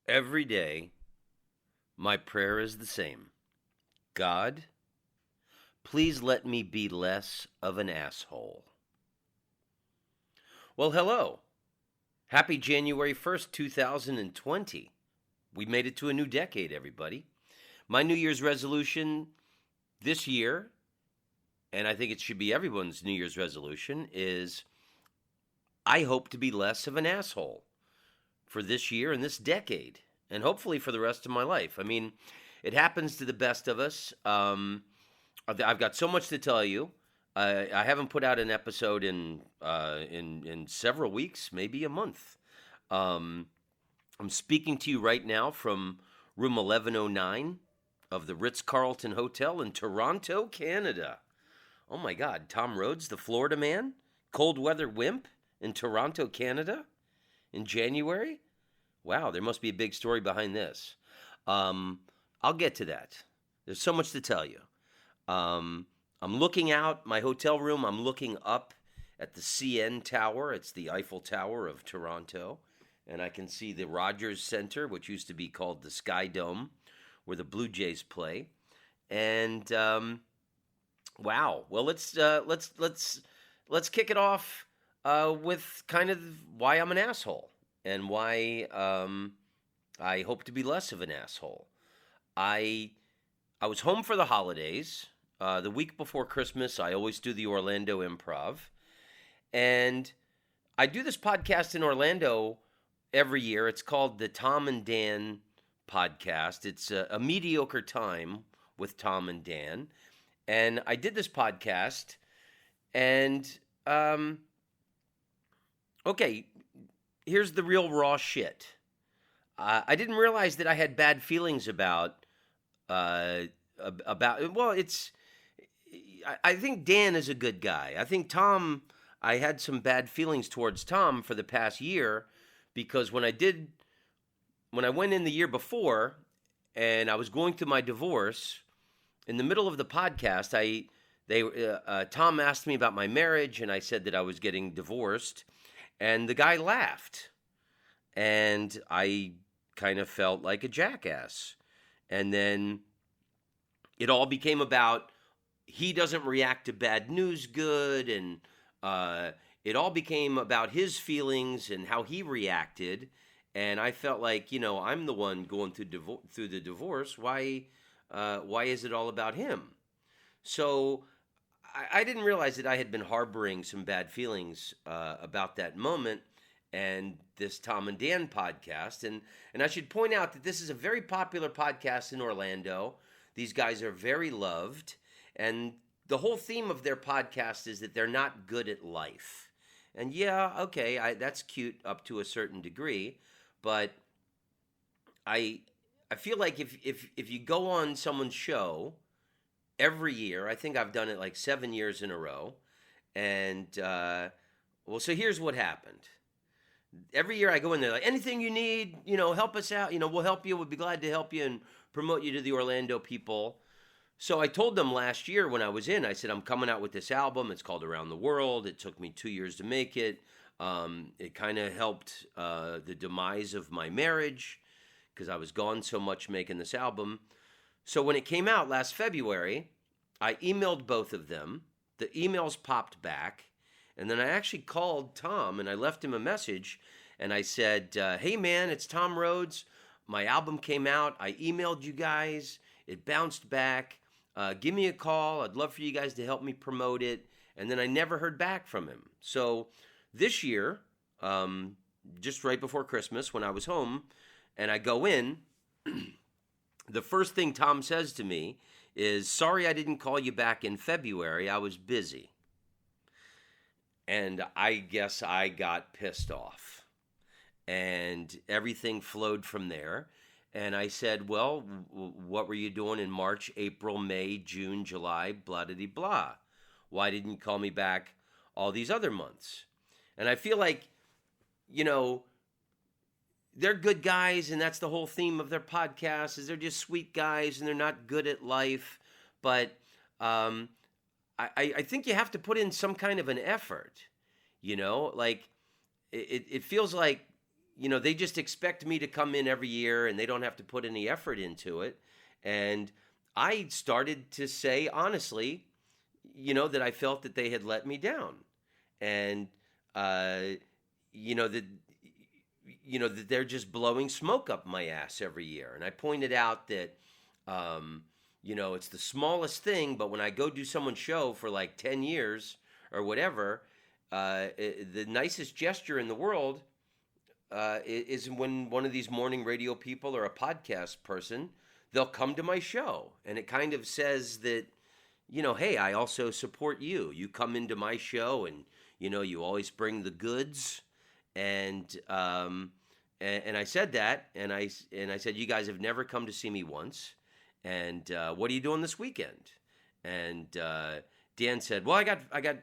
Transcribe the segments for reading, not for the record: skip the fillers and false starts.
Every day, my prayer is the same. God, please let me be less of an asshole. Well, hello. Happy January 1st, 2020. We made it to a new decade, everybody. My New Year's resolution this year, and I think it should be everyone's New Year's resolution, is I hope to be less of an asshole for this year and this decade, and hopefully for the rest of my life. I mean, it happens to the best of us. I've got so much to tell you. I haven't put out an episode in several weeks, maybe a month. Um, I'm speaking to you right now from room 1109 of the Ritz Carlton Hotel in Toronto, Canada. Oh my God, Tom Rhodes, the Florida man, cold weather wimp in Toronto, Canada, in January. Wow, there must be a big story behind this. Um, I'll get to that. There's so much to tell you. Um, I'm looking out my hotel room. I'm looking up at the CN Tower. It's the Eiffel Tower of Toronto. And I can see the Rogers Center, which used to be called the Sky Dome, where the Blue Jays play. And wow, well let's kick it off with kind of why I'm an asshole and why I hope to be less of an asshole. I I was home for the holidays. The week before Christmas, I always do the Orlando Improv, and I do this podcast in Orlando every year. It's called the Tom and Dan podcast. It's a mediocre time with Tom and Dan, and I did this podcast, and um, okay, here's the real raw shit. I didn't realize that I had bad feelings uh, about. Well, it's. I think Dan is a good guy. I think Tom. I had some bad feelings towards Tom for the past year because when I went in the year before, and I was going through my divorce, in the middle of the podcast, Tom asked me about my marriage, and I said that I was getting divorced, and the guy laughed, and I kind of felt like a jackass. And then it all became about he doesn't react to bad news good, and uh, it all became about his feelings and how he reacted. And I felt like, I'm the one going through the divorce. Why is it all about him? So I didn't realize that I had been harboring some bad feelings about that moment and this Tom and Dan podcast. And I should point out that this is a very popular podcast in Orlando. These guys are very loved. And the whole theme of their podcast is that they're not good at life. And yeah, okay, that's cute up to a certain degree. But I I feel like if you go on someone's show every year, I think I've done it like 7 years in a row. And well, so here's what happened. Every year I go in there like anything you need, help us out. We'll help you. We'll be glad to help you and promote you to the Orlando people. So I told them last year when I was in, I said I'm coming out with this album. It's called Around the World. It took me 2 years to make it. It kind of helped the demise of my marriage because I was gone so much making this album. So when it came out last February, I emailed both of them. The emails popped back. And then I actually called Tom and I left him a message. And I said, hey, man, it's Tom Rhodes. My album came out. I emailed you guys. It bounced back. Give me a call. I'd love for you guys to help me promote it. And then I never heard back from him. So this year, just right before Christmas, when I was home and I go in, the first thing Tom says to me is, sorry I didn't call you back in February. I was busy. And I guess I got pissed off. And everything flowed from there. And I said, well, what were you doing in March, April, May, June, July, blah, blah, blah? Why didn't you call me back all these other months? And I feel like, you know, they're good guys, and that's the whole theme of their podcast is they're just sweet guys, and they're not good at life. But I think you have to put in some kind of an effort, like it feels like, they just expect me to come in every year and they don't have to put any effort into it. And I started to say honestly, that I felt that they had let me down, and uh, that that they're just blowing smoke up my ass every year. And I pointed out that it's the smallest thing, but when I go do someone's show for like 10 years or whatever, the nicest gesture in the world is when one of these morning radio people or a podcast person, they'll come to my show. And it kind of says that, hey, I also support you. You come into my show and, you always bring the goods. And I said that, and I said, you guys have never come to see me once. And what are you doing this weekend? And Dan said, well, I got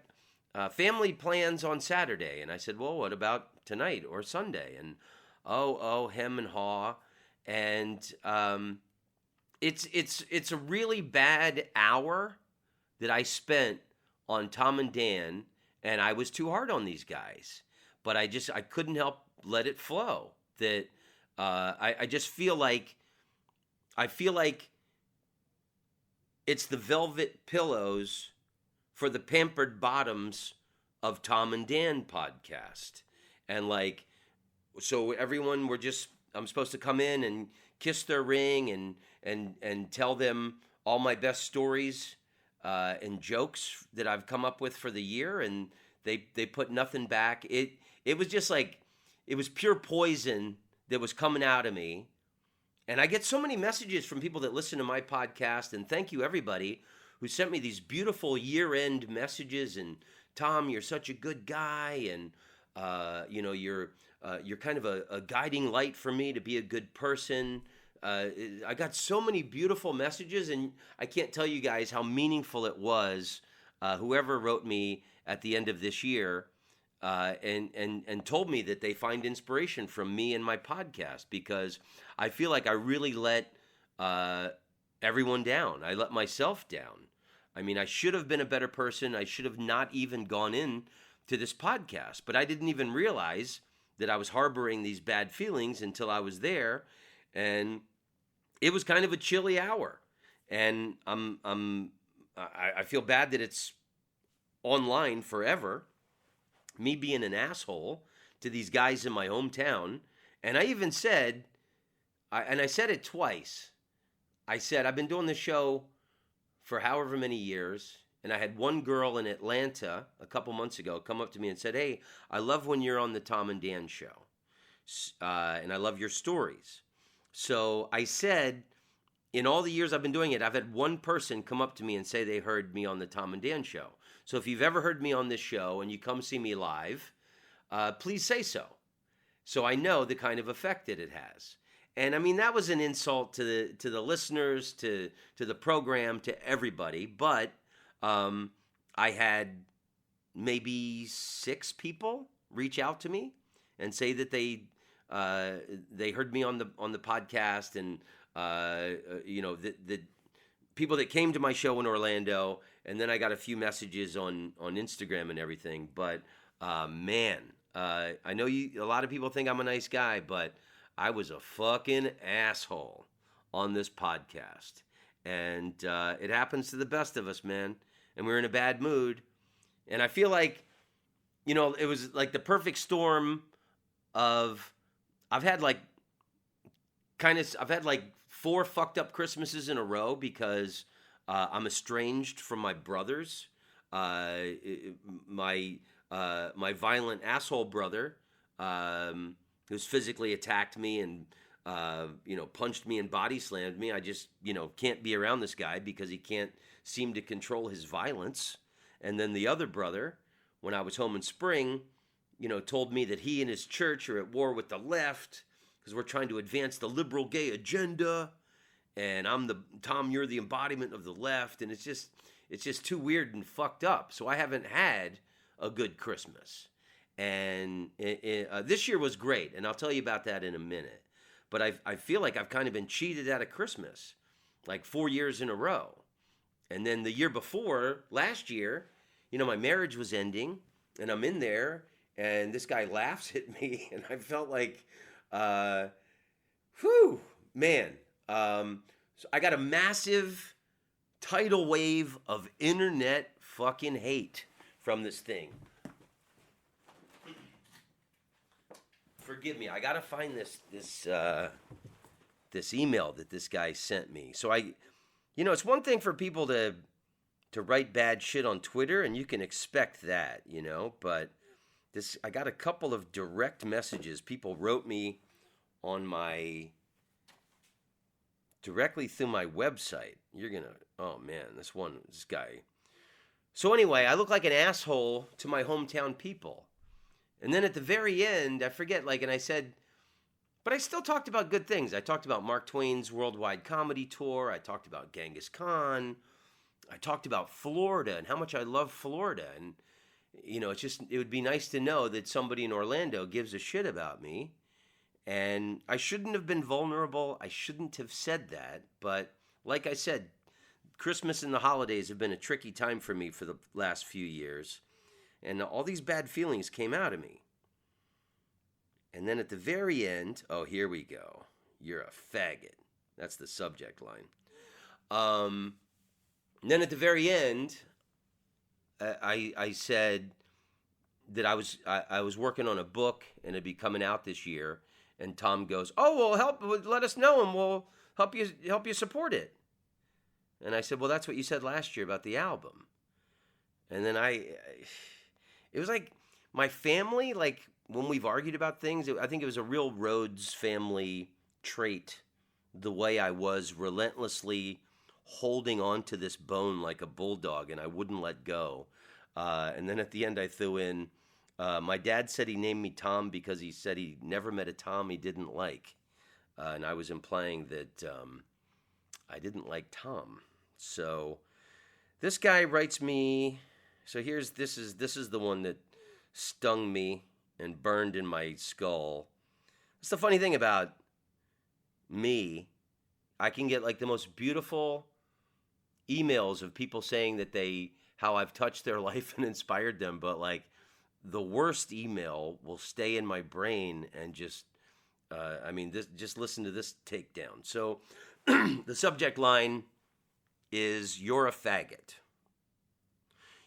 family plans on Saturday. And I said, well, what about tonight or Sunday? And hem and haw. And it's a really bad hour that I spent on Tom and Dan, and I was too hard on these guys. But I couldn't help let it flow. That I just feel like it's the velvet pillows for the pampered bottoms of Tom and Dan podcast. And so everyone, I'm supposed to come in and kiss their ring and tell them all my best stories and jokes that I've come up with for the year, and they put nothing back. It was just it was pure poison that was coming out of me. And I get so many messages from people that listen to my podcast, and thank you everybody who sent me these beautiful year-end messages. And Tom, you're such a good guy, and you're kind of a guiding light for me to be a good person. I got so many beautiful messages, and I can't tell you guys how meaningful it was. Whoever wrote me at the end of this year and told me that they find inspiration from me and my podcast, because I feel like I really let everyone down. I let myself down. I mean, I should have been a better person. I should have not even gone in to this podcast, but I didn't even realize that I was harboring these bad feelings until I was there, and it was kind of a chilly hour. And I feel bad that it's online forever, me being an asshole to these guys in my hometown. And I even said, I said it twice. I said, I've been doing this show for however many years, and I had one girl in Atlanta a couple months ago come up to me and said, hey, I love when you're on the Tom and Dan show, and I love your stories. So I said, in all the years I've been doing it, I've had one person come up to me and say they heard me on the Tom and Dan show. So if you've ever heard me on this show and you come see me live, please say so. So I know the kind of effect that it has. And I mean, that was an insult to the listeners, to the program, to everybody. But I had maybe 6 people reach out to me and say that they heard me on the podcast, and the people that came to my show in Orlando, and then I got a few messages on Instagram and everything. But man, I know a lot of people think I'm a nice guy, but I was a fucking asshole on this podcast. And it happens to the best of us, man. And we were in a bad mood. And I feel like, it was like the perfect storm of, I've had 4 fucked up Christmases in a row because I'm estranged from my brothers. My violent asshole brother, who's physically attacked me and punched me and body slammed me. I just can't be around this guy because he can't seem to control his violence. And then the other brother, when I was home in spring, told me that he and his church are at war with the left because we're trying to advance the liberal gay agenda. And Tom, you're the embodiment of the left. And it's just too weird and fucked up. So I haven't had a good Christmas. And this year was great, and I'll tell you about that in a minute. But I feel like I've kind of been cheated out of Christmas, like 4 years in a row. And then the year before, last year, my marriage was ending, and I'm in there, and this guy laughs at me, and I felt like, uh, whew, man. So I got a massive tidal wave of internet fucking hate from this thing. Forgive me, I gotta find this email that this guy sent me. So it's one thing for people to write bad shit on Twitter, and you can expect that, but I got a couple of direct messages. People wrote me on directly through my website. Oh man, this guy. So anyway, I look like an asshole to my hometown people. And then at the very end, I forget, and I said, but I still talked about good things. I talked about Mark Twain's worldwide comedy tour. I talked about Genghis Khan. I talked about Florida and how much I love Florida. And, it would be nice to know that somebody in Orlando gives a shit about me. And I shouldn't have been vulnerable. I shouldn't have said that. But like I said, Christmas and the holidays have been a tricky time for me for the last few years. And all these bad feelings came out of me. And then at the very end, oh, here we go. You're a faggot. That's the subject line. And then at the very end, I said that I was working on a book and it'd be coming out this year. And Tom goes, "Oh, well, let us know and we'll help you support it." And I said, "Well, that's what you said last year about the album." And then it was like my family, when we've argued about things, I think it was a real Rhodes family trait, the way I was relentlessly holding on to this bone like a bulldog, and I wouldn't let go. And then at the end, I threw in, my dad said he named me Tom because he said he never met a Tom he didn't like. And I was implying that I didn't like Tom. So this guy writes me. So this is the one that stung me and burned in my skull. It's the funny thing about me. I can get the most beautiful emails of people saying that how I've touched their life and inspired them, but the worst email will stay in my brain and just just listen to this takedown. So the subject line is, "You're a faggot.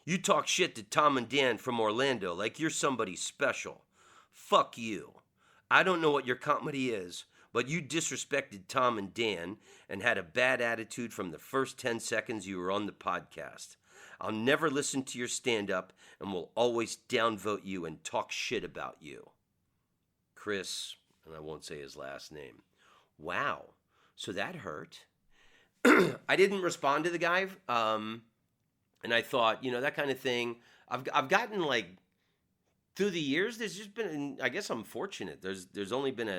You talk shit to Tom and Dan from Orlando like you're somebody special. Fuck you. I don't know what your comedy is, but you disrespected Tom and Dan and had a bad attitude from the first 10 seconds you were on the podcast. I'll never listen to your stand-up and will always downvote you and talk shit about you. Chris," and I won't say his last name. Wow. So that hurt. I didn't respond to the guy. And I thought, that kind of thing. I've gotten through the years. There's just been, I guess I'm fortunate. There's only been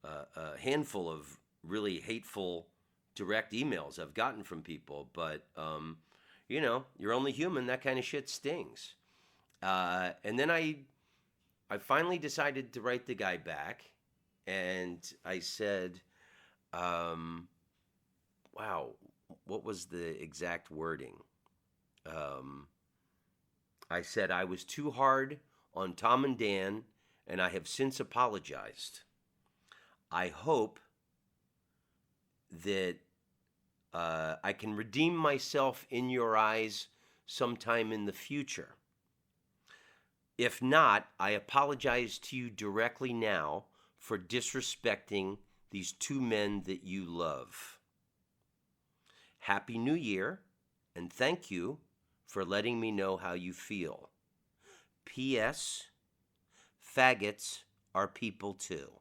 a handful of really hateful direct emails I've gotten from people. But you're only human. That kind of shit stings. And then I finally decided to write the guy back, and I said, "Wow, what was the exact wording?" I said I was too hard on Tom and Dan, and I have since apologized. I hope that I can redeem myself in your eyes sometime in the future. If not, I apologize to you directly now for disrespecting these two men that you love. Happy New Year, and thank you for letting me know how you feel. P.S. Faggots are people too."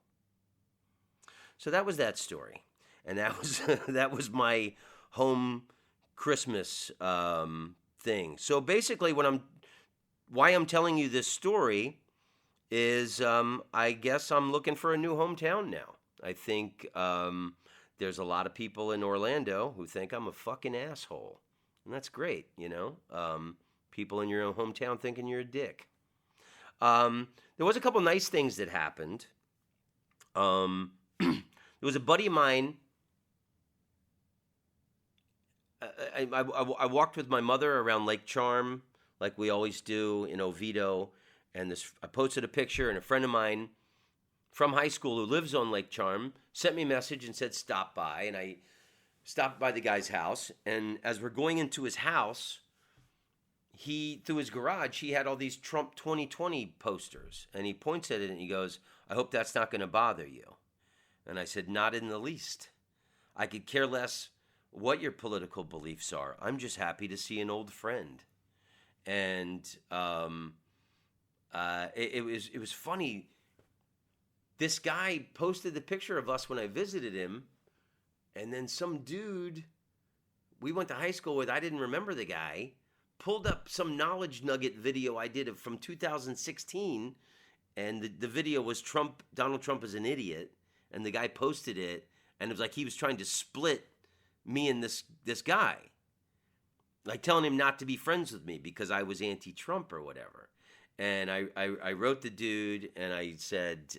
So that was that story, and that was my home Christmas thing. So basically, why I'm telling you this story is, I guess I'm looking for a new hometown now. I think there's a lot of people in Orlando who think I'm a fucking asshole. And that's great, people in your own hometown thinking you're a dick. There was a couple nice things that happened. There was a buddy of mine. I walked with my mother around Lake Charm, like we always do in Oviedo, And I posted a picture, and a friend of mine from high school who lives on Lake Charm sent me a message and said, stop by. And I stopped by the guy's house. And as we're going into his house, through his garage, he had all these Trump 2020 posters. And he points at it and he goes, I hope that's not going to bother you. And I said, not in the least. I could care less what your political beliefs are. I'm just happy to see an old friend. And it was funny. This guy posted the picture of us when I visited him, and then some dude we went to high school with, I didn't remember the guy, pulled up some knowledge nugget video I did from 2016, and the video was Donald Trump is an idiot, and the guy posted it, and it was like he was trying to split me and this guy, like telling him not to be friends with me because I was anti-Trump or whatever. And I wrote the dude, and I said,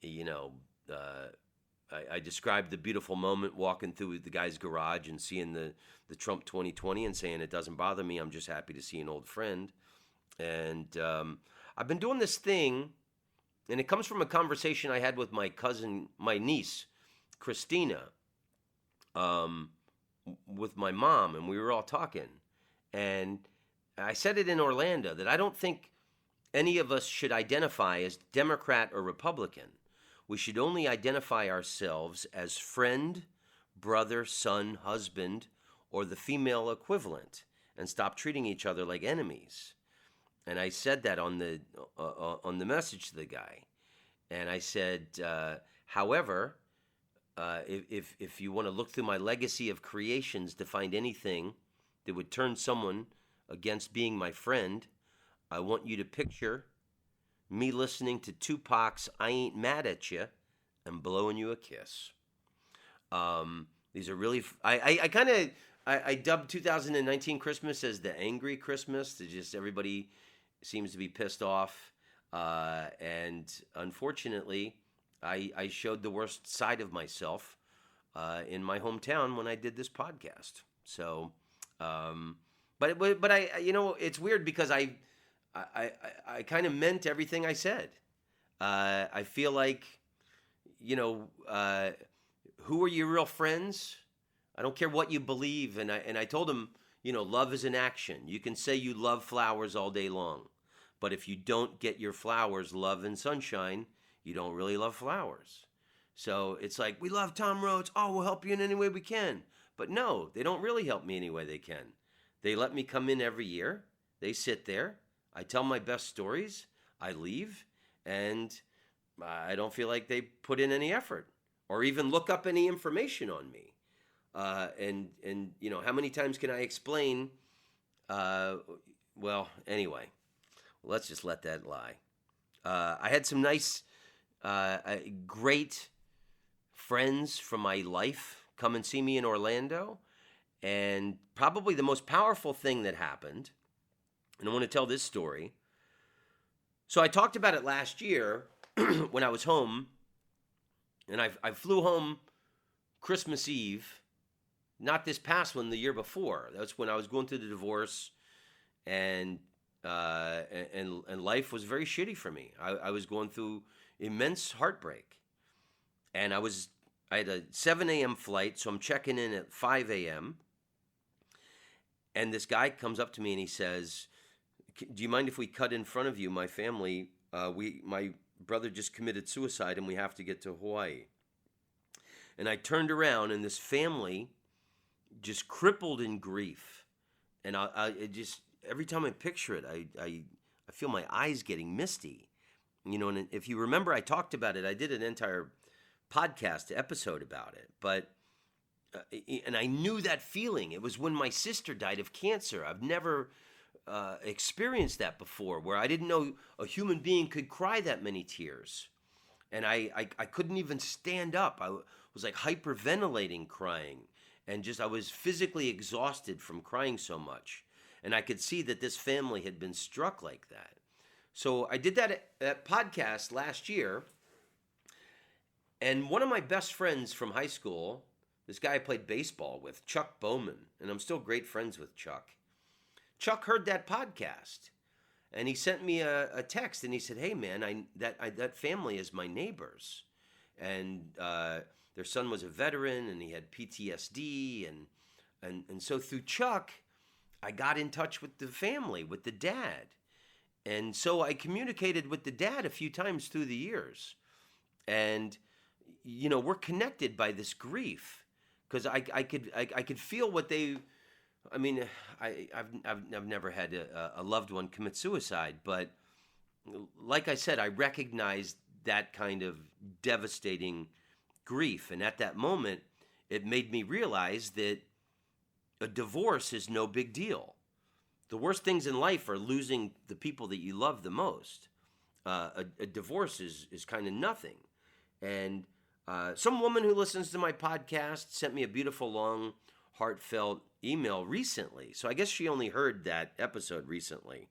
I described the beautiful moment walking through the guy's garage and seeing the Trump 2020 and saying it doesn't bother me. I'm just happy to see an old friend. And I've been doing this thing, and it comes from a conversation I had with my niece, Christina, with my mom, and we were all talking. And I said it in Orlando that I don't think any of us should identify as Democrat or Republican. We should only identify ourselves as friend, brother, son, husband, or the female equivalent, and stop treating each other like enemies. And I said that on the message to the guy. And I said, however, if you want to look through my legacy of creations to find anything that would turn someone against being my friend, I want you to picture me listening to Tupac's I Ain't Mad at You and blowing you a kiss. These are really, I dubbed 2019 Christmas as the angry Christmas. Just everybody seems to be pissed off. And unfortunately, I showed the worst side of myself in my hometown when I did this podcast. So, but I, it's weird because I kind of meant everything I said. I feel like, who are your real friends? I don't care what you believe. And I told him, love is an action. You can say you love flowers all day long, but if you don't get your flowers love and sunshine, you don't really love flowers. So it's like, we love Tom Rhodes. Oh, we'll help you in any way we can. But no, they don't really help me any way they can. They let me come in every year. They sit there. I tell my best stories. I leave. And I don't feel like they put in any effort or even look up any information on me. And how many times can I explain? Well, anyway, let's just let that lie. I had some nice, great friends from my life come and see me in Orlando. And probably the most powerful thing that happened, and I want to tell this story. So I talked about it last year when I was home, and I flew home Christmas Eve, not this past one, the year before. That's when I was going through the divorce, and life was very shitty for me. I was going through immense heartbreak, and I had a 7 a.m. flight, so I'm checking in at 5 a.m., and this guy comes up to me and he says, do you mind if we cut in front of you, my family? My brother just committed suicide and we have to get to Hawaii. And I turned around and this family just crippled in grief. And it just, every time I picture it, I feel my eyes getting misty. And if you remember, I talked about it. I did an entire podcast episode about it. But and I knew that feeling. It was when my sister died of cancer. I've never experienced that before, where I didn't know a human being could cry that many tears. And I couldn't even stand up. I was like hyperventilating crying. And I was physically exhausted from crying so much. And I could see that this family had been struck like that. So I did that podcast last year. And one of my best friends from high school, this guy I played baseball with, Chuck Bowman, and I'm still great friends with Chuck. Chuck heard that podcast, And he sent me a text, and he said, "Hey, man, that family is my neighbors, and their son was a veteran, and he had PTSD, and so through Chuck, I got in touch with the family, with the dad, and so I communicated with the dad a few times through the years, and we're connected by this grief, because I could feel what they. I mean, I've never had a loved one commit suicide, but like I said, I recognized that kind of devastating grief, and at that moment, it made me realize that a divorce is no big deal. The worst things in life are losing the people that you love the most. A divorce is kind of nothing. And some woman who listens to my podcast sent me a beautiful, long, heartfelt email recently. So I guess she only heard that episode recently.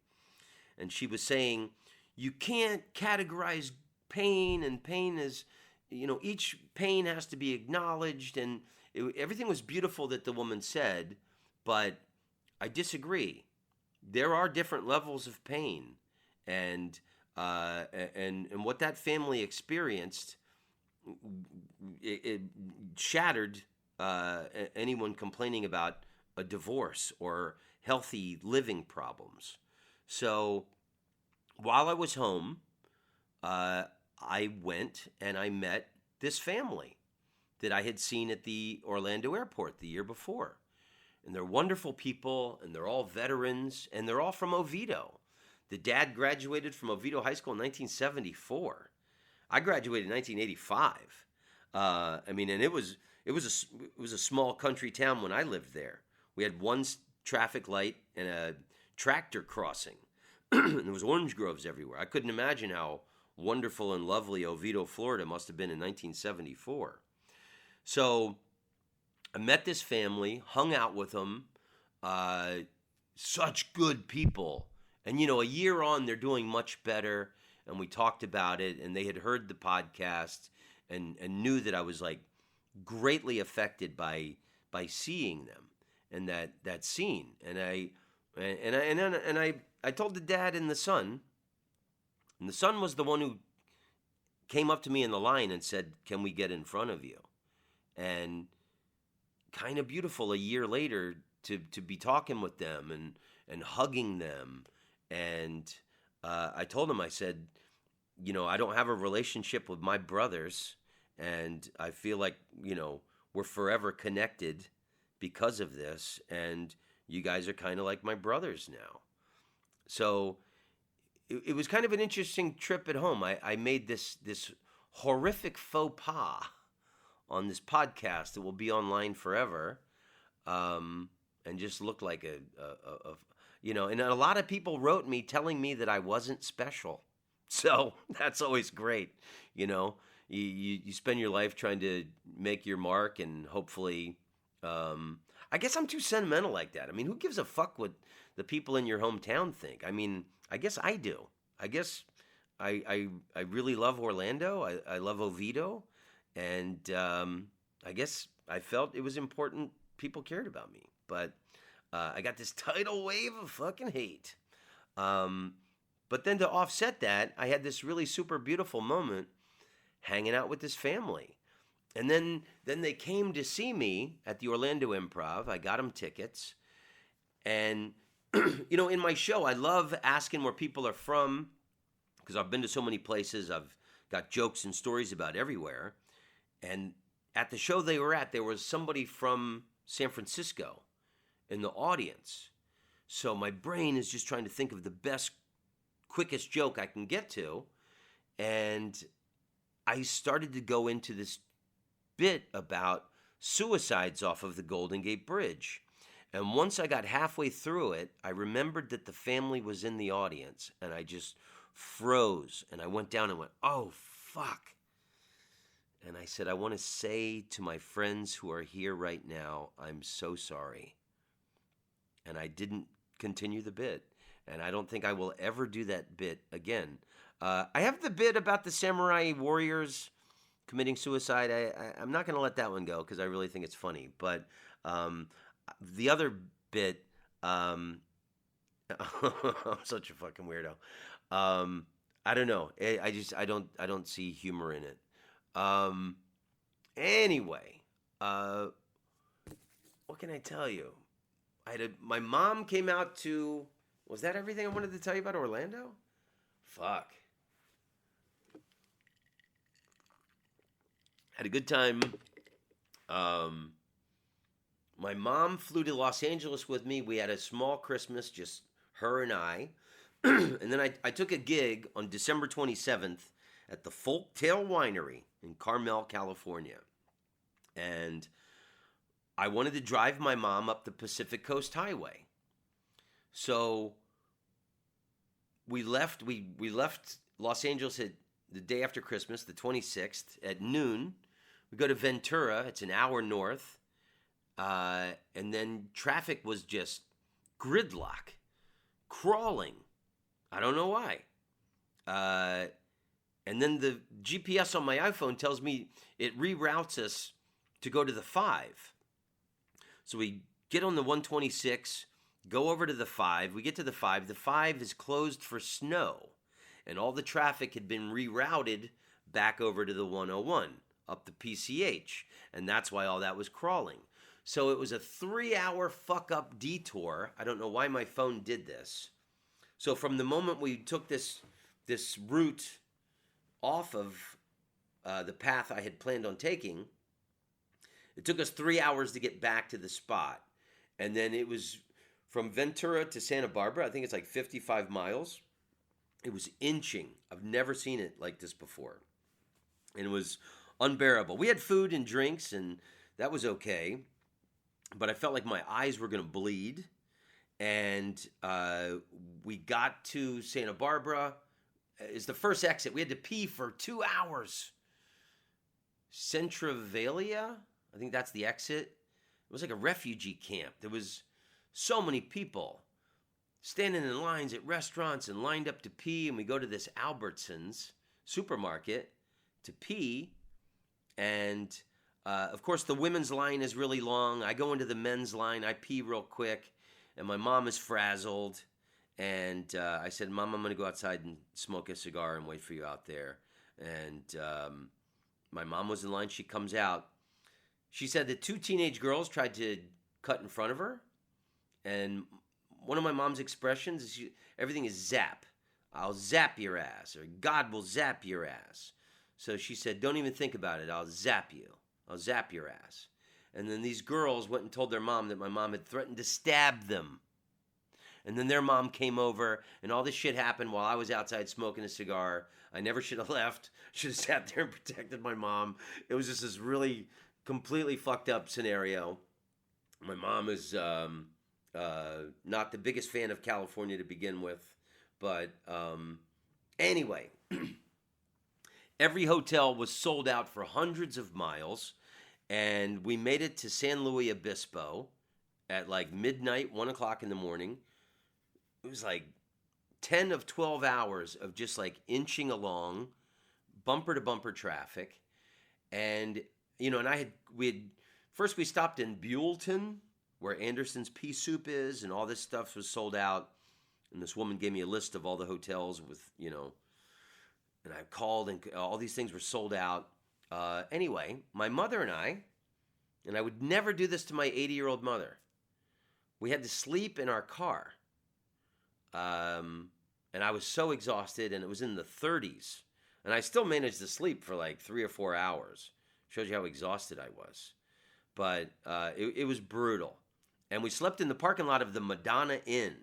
And she was saying, you can't categorize pain, and pain is, each pain has to be acknowledged. And everything was beautiful that the woman said, but I disagree. There are different levels of pain, and what that family experienced, it shattered anyone complaining about a divorce or healthy living problems. So while I was home, I went and I met this family that I had seen at the Orlando airport the year before. And they're wonderful people, and they're all veterans, and they're all from Oviedo. The dad graduated from Oviedo High School in 1974. I graduated in 1985. And it was a small country town when I lived there. We had one traffic light and a tractor crossing. And there was orange groves everywhere. I couldn't imagine how wonderful and lovely Oviedo, Florida must have been in 1974. So I met this family, hung out with them, such good people. And, a year on, they're doing much better. And we talked about it, and they had heard the podcast and knew that I was like greatly affected by seeing them and that scene. And I told the dad and the son was the one who came up to me in the line and said, "Can we get in front of you?" And kind of beautiful a year later to be talking with them and hugging them. And I told him, I said, I don't have a relationship with my brothers, and I feel like, we're forever connected because of this, and you guys are kind of like my brothers now. So it was kind of an interesting trip at home. I made this horrific faux pas on this podcast that will be online forever, and just looked like and a lot of people wrote me telling me that I wasn't special. So that's always great. You spend your life trying to make your mark, and hopefully, I guess I'm too sentimental like that. I mean, who gives a fuck what the people in your hometown think? I mean, I guess I do. I guess I really love Orlando. I love Oviedo. And I guess I felt it was important people cared about me. But I got this tidal wave of fucking hate. But then to offset that, I had this really super beautiful moment hanging out with this family. And then they came to see me at the Orlando Improv. I got them tickets. And, in my show, I love asking where people are from, because I've been to so many places. I've got jokes and stories about everywhere. And at the show they were at, there was somebody from San Francisco in the audience. So my brain is just trying to think of the best, quickest joke I can get to. And I started to go into this bit about suicides off of the Golden Gate Bridge. And once I got halfway through it, I remembered that the family was in the audience, and I just froze. And I went down and went, oh, fuck. And I said, I want to say to my friends who are here right now, I'm so sorry. And I didn't continue the bit. And I don't think I will ever do that bit again. I have the bit about the samurai warriors committing suicide. I'm not going to let that one go because I really think it's funny. But the other bit, I'm such a fucking weirdo. Um, I don't know. I don't see humor in it. Um, anyway, uh, what can I tell you? My mom came out to. Was that everything I wanted to tell you about Orlando? Fuck. Had a good time. Um, my mom flew to Los Angeles with me. We had a small Christmas, just her and I. And then I took a gig on December 27th at the Folktail Winery in Carmel, California. And I wanted to drive my mom up the Pacific Coast Highway. So we left Los Angeles at the day after Christmas, the 26th, at noon. We go to Ventura. It's an hour north. And then traffic was just gridlock, crawling. I don't know why. Uh, and then the GPS on my iPhone tells me it reroutes us to go to the 5. So we get on the 126, go over to the 5. We get to the 5. The 5 is closed for snow, and all the traffic had been rerouted back over to the 101 up the PCH, and that's why all that was crawling. So it was a 3-hour fuck up detour. I don't know why my phone did this. So from the moment we took this route off of the path I had planned on taking, it took us 3 hours to get back to the spot. And then it was from Ventura to Santa Barbara. I think it's like 55 miles. It was inching. I've never seen it like this before. And it was unbearable. We had food and drinks, and that was okay. But I felt like my eyes were going to bleed. And we got to Santa Barbara. It's the first exit. We had to pee for 2 hours. Centravalia, I think that's the exit. It was like a refugee camp. There was so many people standing in lines at restaurants and lined up to pee. And we go to this Albertsons supermarket to pee. And of course, the women's line is really long. I go into the men's line. I pee real quick. And my mom is frazzled. And I said, Mom, I'm going to go outside and smoke a cigar and wait for you out there. And my mom was in line. She comes out. She said that 2 teenage girls tried to cut in front of her. And one of my mom's expressions is everything is zap. I'll zap your ass, or God will zap your ass. So she said, don't even think about it. I'll zap you. I'll zap your ass. And then these girls went and told their mom that my mom had threatened to stab them. And then their mom came over, and all this shit happened while I was outside smoking a cigar. I never should have left. Should have sat there and protected my mom. It was just this really completely fucked up scenario. My mom is not the biggest fan of California to begin with. But anyway, every hotel was sold out for hundreds of miles. And we made it to San Luis Obispo at like midnight, 1 o'clock in the morning. It was like 10 of 12 hours of just like inching along, bumper to bumper traffic. And, you know, and first we stopped in Buellton, where Anderson's Pea Soup is, and all this stuff was sold out. And this woman gave me a list of all the hotels with, you know, and I called and all these things were sold out. Anyway, my mother and I would never do this to my 80-year-old mother. We had to sleep in our car. And I was so exhausted, and it was in the 30s. And I still managed to sleep for like 3 or 4 hours. Shows you how exhausted I was. But it was brutal. And we slept in the parking lot of the Madonna Inn.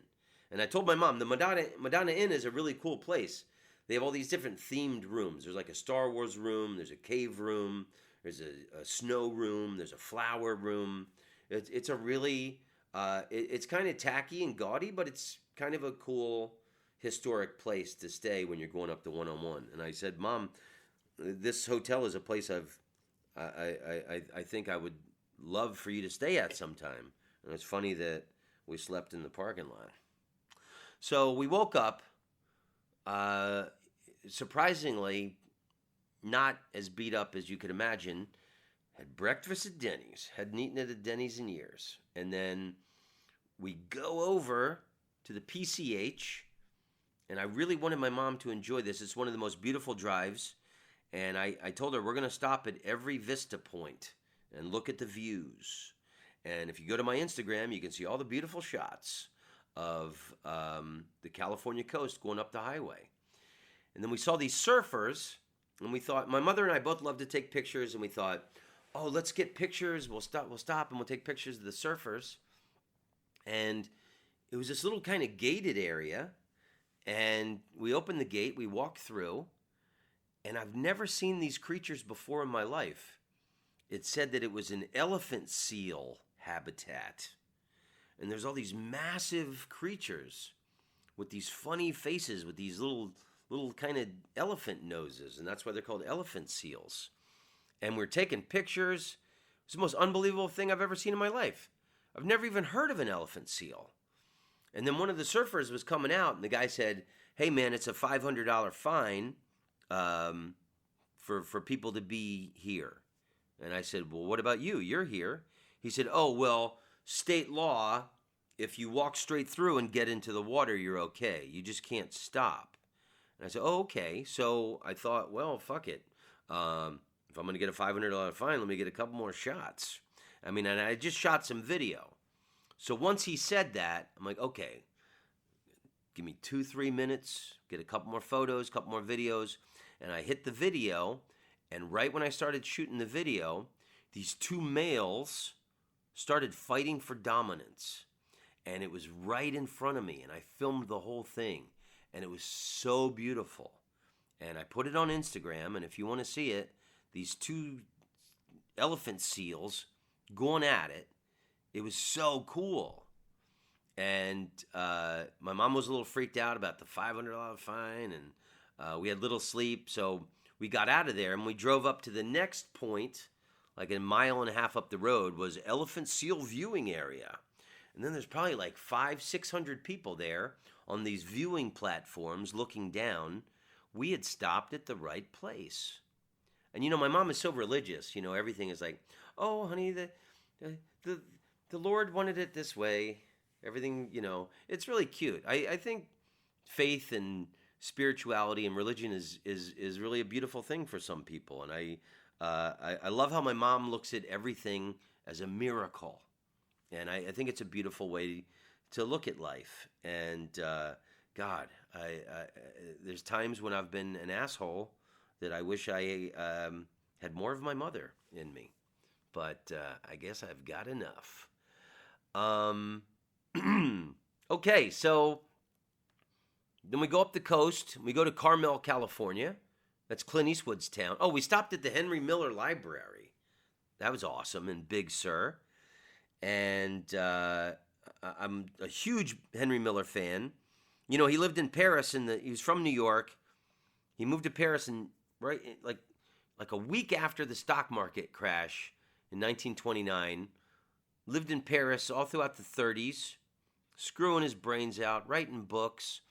And I told my mom, the Madonna Inn is a really cool place. They have all these different themed rooms. There's like a Star Wars room. There's a cave room. There's a snow room. There's a flower room. It's a really, it's kind of tacky and gaudy, but it's kind of a cool historic place to stay when you're going up the 101. And I said, Mom, this hotel is a place I think I would love for you to stay at sometime. And it's funny that we slept in the parking lot. So we woke up, surprisingly, not as beat up as you could imagine. Had breakfast at Denny's. Hadn't eaten at a Denny's in years. And then we go over to the PCH, and I really wanted my mom to enjoy this. It's one of the most beautiful drives, and I told her we're going to stop at every vista point and look at the views. And if you go to my Instagram, you can see all the beautiful shots of the California coast going up the highway. And then we saw these surfers, and we thought, my mother and I both love to take pictures, and we thought, oh, let's get pictures. We'll stop, and we'll take pictures of the surfers. And it was this little kind of gated area, and we opened the gate, we walked through, and I've never seen these creatures before in my life. It said that it was an elephant seal habitat. And there's all these massive creatures with these funny faces, with these little kind of elephant noses, and that's why they're called elephant seals. And we're taking pictures. It's the most unbelievable thing I've ever seen in my life. I've never even heard of an elephant seal. And then one of the surfers was coming out, and the guy said, hey, man, it's a $500 fine for people to be here. And I said, well, what about you? You're here. He said, oh, well, state law, if you walk straight through and get into the water, you're okay. You just can't stop. And I said, oh, okay. So I thought, well, fuck it. If I'm going to get a $500 fine, let me get a couple more shots. I mean, and I just shot some video. So once he said that, I'm like, okay, give me 2-3 minutes, get a couple more photos, couple more videos. And I hit the video, and right when I started shooting the video, these two males started fighting for dominance. And it was right in front of me, and I filmed the whole thing. And it was so beautiful. And I put it on Instagram, and if you want to see it, these two elephant seals going at it, it was so cool. And my mom was a little freaked out about the $500 fine, and we had little sleep, so we got out of there, and we drove up to the next point, like a mile and a half up the road, was elephant seal viewing area. And then there's probably like 500-600 people there on these viewing platforms looking down. We had stopped at the right place. And, my mom is so religious. Everything is like, oh, honey, the Lord wanted it this way. Everything, it's really cute. I think faith and spirituality and religion is really a beautiful thing for some people. And I love how my mom looks at everything as a miracle. And I think it's a beautiful way to look at life. And God, there's times when I've been an asshole that I wish I had more of my mother in me. But I guess I've got enough. Okay, so then we go up the coast. We go to Carmel, California. That's Clint Eastwood's town. Oh, we stopped at the Henry Miller Library. That was awesome in Big Sur. And I'm a huge Henry Miller fan. He lived in Paris, he was from New York. He moved to Paris like a week after the stock market crash in 1929. Lived in Paris all throughout the 30s, screwing his brains out, writing books.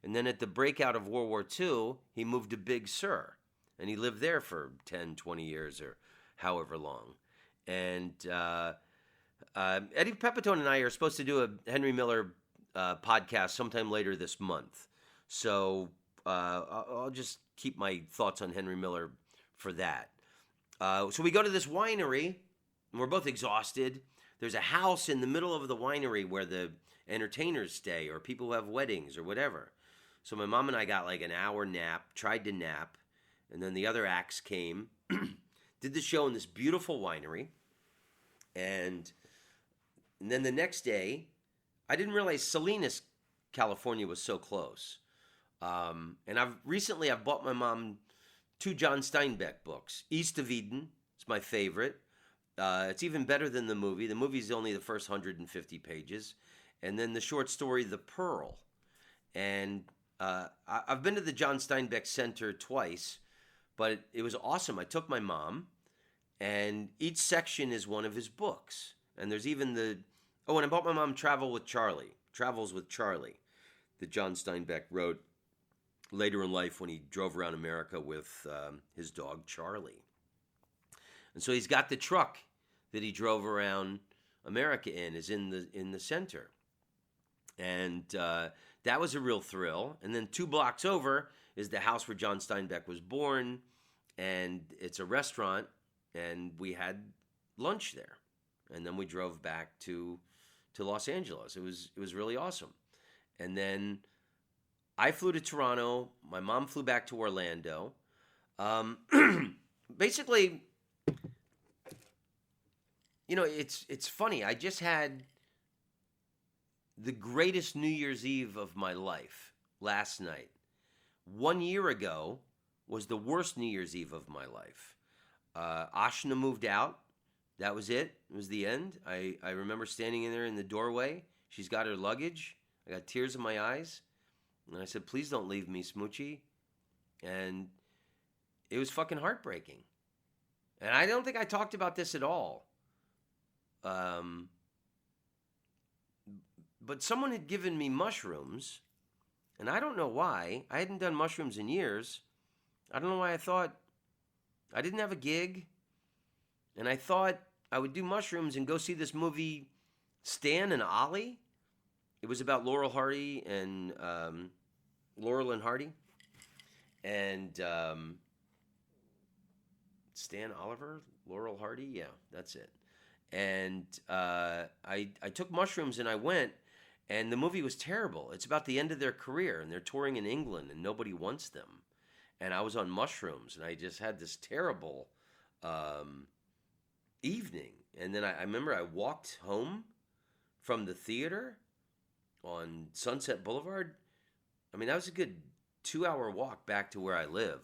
And then at the breakout of World War II, he moved to Big Sur. And he lived there for 10, 20 years or however long. And Eddie Pepitone and I are supposed to do a Henry Miller podcast sometime later this month. So I'll just keep my thoughts on Henry Miller for that. So we go to this winery, and we're both exhausted. There's a house in the middle of the winery where the entertainers stay or people who have weddings or whatever. So my mom and I got like an hour nap, tried to nap, and then the other acts came, did the show in this beautiful winery, and then the next day, I didn't realize Salinas, California was so close. And I've bought my mom 2 John Steinbeck books. East of Eden is my favorite. It's even better than the movie. The movie's only the first 150 pages. And then the short story, The Pearl. And I've been to the John Steinbeck Center twice, but it was awesome. I took my mom, and each section is one of his books. And there's even and I bought my mom Travels with Charlie, that John Steinbeck wrote later in life when he drove around America with his dog Charlie. And so he's got the truck that he drove around America in, is in the center. And that was a real thrill. And then 2 blocks over is the house where John Steinbeck was born, and it's a restaurant, and we had lunch there, and then we drove back to Los Angeles. It was really awesome. And then I flew to Toronto. My mom flew back to Orlando. Um, Basically, it's funny. I just had the greatest New Year's Eve of my life last night. 1 year ago was the worst New Year's Eve of my life. Ashna moved out. That was it. It was the end. I remember standing in there in the doorway. She's got her luggage. I got tears in my eyes. And I said, please don't leave me, Smoochie. And it was fucking heartbreaking. And I don't think I talked about this at all. But someone had given me mushrooms, and I don't know why. I hadn't done mushrooms in years. I don't know why I thought I didn't have a gig, and I thought I would do mushrooms and go see this movie, Stan and Ollie. It was about Laurel and Hardy, and Stan Oliver, Laurel Hardy. Yeah, that's it. And I took mushrooms and I went, and the movie was terrible. It's about the end of their career, and they're touring in England, and nobody wants them. And I was on mushrooms, and I just had this terrible evening. And then I remember I walked home from the theater on Sunset Boulevard. I mean, that was a good 2-hour walk back to where I live.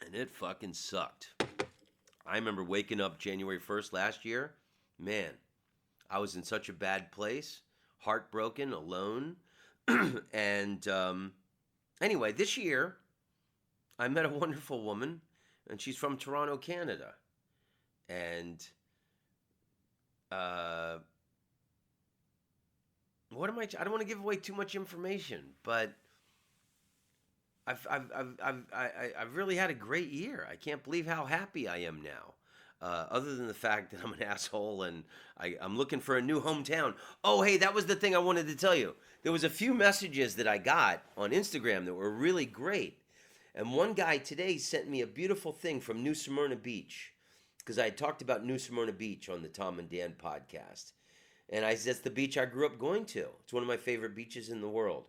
And it fucking sucked. I remember waking up January 1st last year. Man, I was in such a bad place, heartbroken, alone. And anyway, this year, I met a wonderful woman, and she's from Toronto, Canada. And I don't want to give away too much information, but I've really had a great year. I can't believe how happy I am now. Other than the fact that I'm an asshole and I'm looking for a new hometown. Oh, hey, that was the thing I wanted to tell you. There was a few messages that I got on Instagram that were really great. And one guy today sent me a beautiful thing from New Smyrna Beach, because I had talked about New Smyrna Beach on the Tom and Dan podcast. And I said, that's the beach I grew up going to. It's one of my favorite beaches in the world.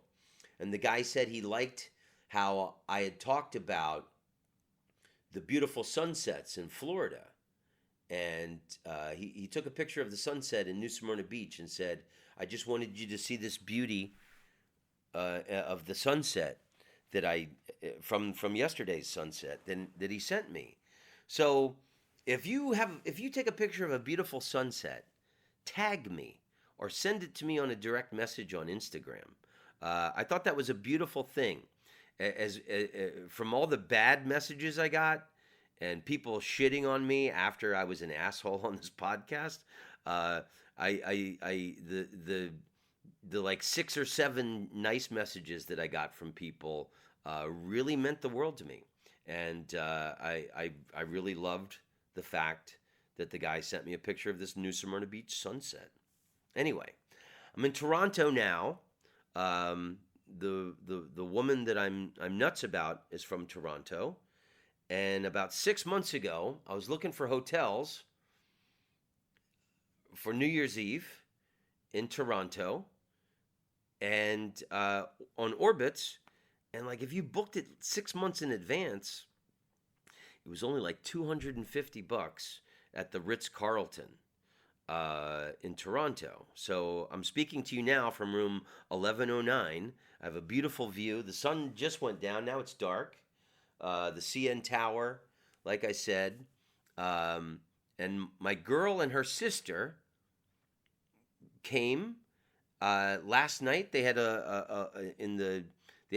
And the guy said he liked how I had talked about the beautiful sunsets in Florida. And he took a picture of the sunset in New Smyrna Beach and said, I just wanted you to see this beauty of the sunset that from yesterday's sunset that he sent me. So if you take a picture of a beautiful sunset, tag me or send it to me on a direct message on Instagram. I thought that was a beautiful thing. As from all the bad messages I got and people shitting on me after I was an asshole on this podcast, the like 6 or 7 nice messages that I got from people really meant the world to me, and I really loved the fact that the guy sent me a picture of this New Smyrna Beach sunset. Anyway, I'm in Toronto now. The woman that I'm nuts about is from Toronto, and about 6 months ago, I was looking for hotels for New Year's Eve in Toronto, and on Orbitz, and like if you booked it 6 months in advance, it was only like $250 at the Ritz-Carlton in Toronto. So I'm speaking to you now from room 1109. I have a beautiful view. The sun just went down. Now it's dark. The CN Tower, like I said. And my girl and her sister came last night. They had they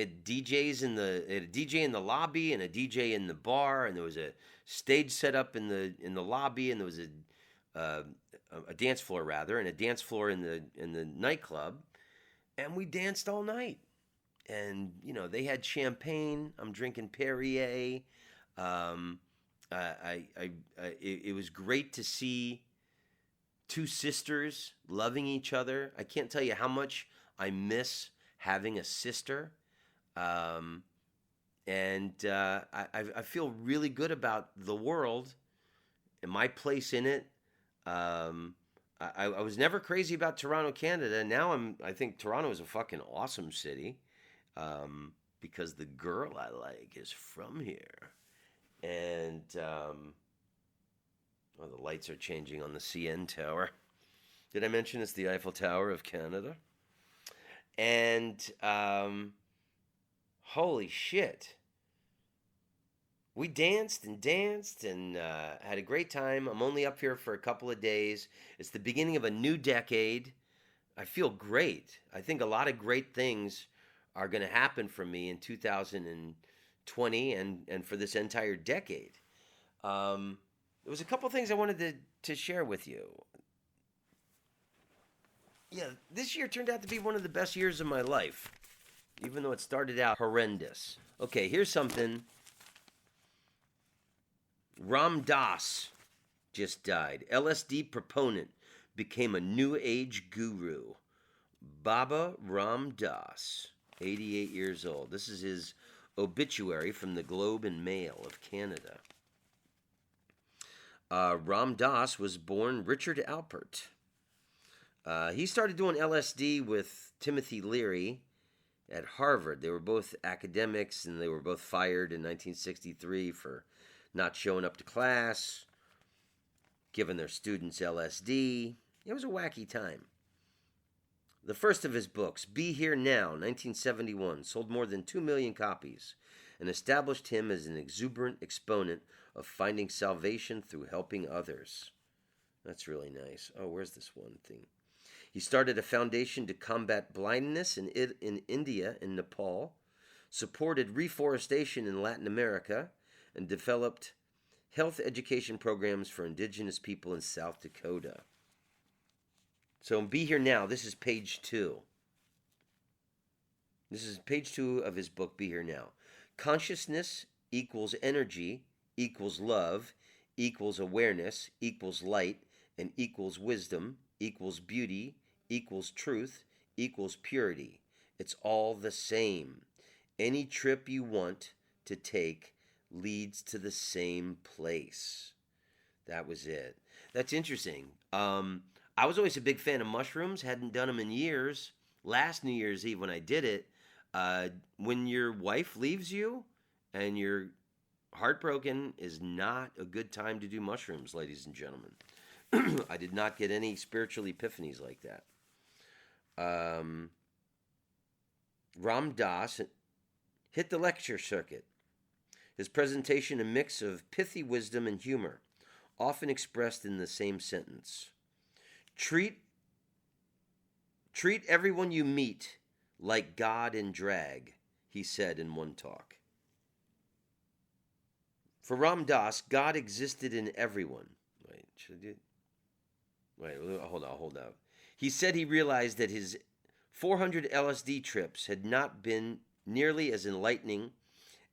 had DJs they had a DJ in the lobby and a DJ in the bar, and there was a stage set up in the lobby, and there was a dance floor rather, and a dance floor in the nightclub, and we danced all night. And they had champagne. I'm drinking Perrier. It was great to see two sisters loving each other. I can't tell you how much I miss having a sister. Um, and I feel really good about the world and my place in it. Um, I was never crazy about Toronto, Canada. Now I think Toronto is a fucking awesome city, because the girl I like is from here. And oh, the lights are changing on the CN Tower. Did I mention it's the Eiffel Tower of Canada? And holy shit. We danced and danced and had a great time. I'm only up here for a couple of days. It's the beginning of a new decade. I feel great. I think a lot of great things are going to happen for me in 2020 and for this entire decade. There was a couple things I wanted to share with you. Yeah, this year turned out to be one of the best years of my life, even though it started out horrendous. Okay, here's something. Ram Dass just died. LSD proponent became a new age guru. Baba Ram Dass, 88 years old. This is his obituary from the Globe and Mail of Canada. Ram Dass was born Richard Alpert. He started doing LSD with Timothy Leary at Harvard. They were both academics, and they were both fired in 1963 for not showing up to class, giving their students LSD. It was a wacky time. The first of his books, Be Here Now, 1971, sold more than 2 million copies and established him as an exuberant exponent of finding salvation through helping others. That's really nice. Oh, where's this one thing? He started a foundation to combat blindness in India and Nepal, supported reforestation in Latin America, and developed health education programs for indigenous people in South Dakota. So Be Here Now, this is page 2. This is page 2 of his book, Be Here Now. Consciousness equals energy equals love equals awareness equals light and equals wisdom equals beauty equals truth equals purity. It's all the same. Any trip you want to take leads to the same place. That was it. That's interesting. I was always a big fan of mushrooms. Hadn't done them in years. Last New Year's Eve when I did it, when your wife leaves you and you're heartbroken, is not a good time to do mushrooms, ladies and gentlemen. I did not get any spiritual epiphanies like that. Ram Dass hit the lecture circuit. His presentation a mix of pithy wisdom and humor, often expressed in the same sentence. Treat everyone you meet like God in drag, he said in one talk. For Ram Dass, God existed in everyone. Hold on. He said he realized that his 400 LSD trips had not been nearly as enlightening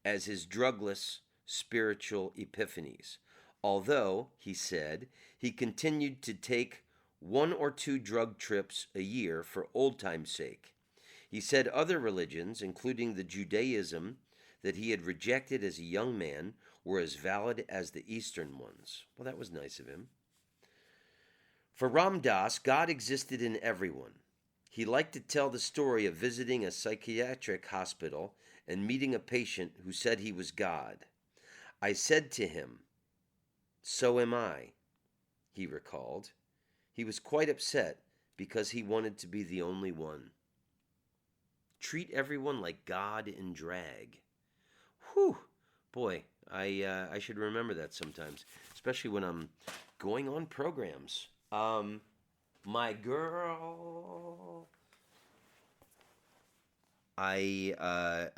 as his drugless spiritual epiphanies. Although, he said, he continued to take 1 or 2 drug trips a year for old time's sake. He said other religions, including the Judaism that he had rejected as a young man, were as valid as the Eastern ones. Well, that was nice of him. For Ram Dass, God existed in everyone. He liked to tell the story of visiting a psychiatric hospital and meeting a patient who said he was God. I said to him, "So am I," he recalled. He was quite upset because he wanted to be the only one. Treat everyone like God in drag. Whew. Boy, I should remember that sometimes, especially when I'm going on programs. My girl. I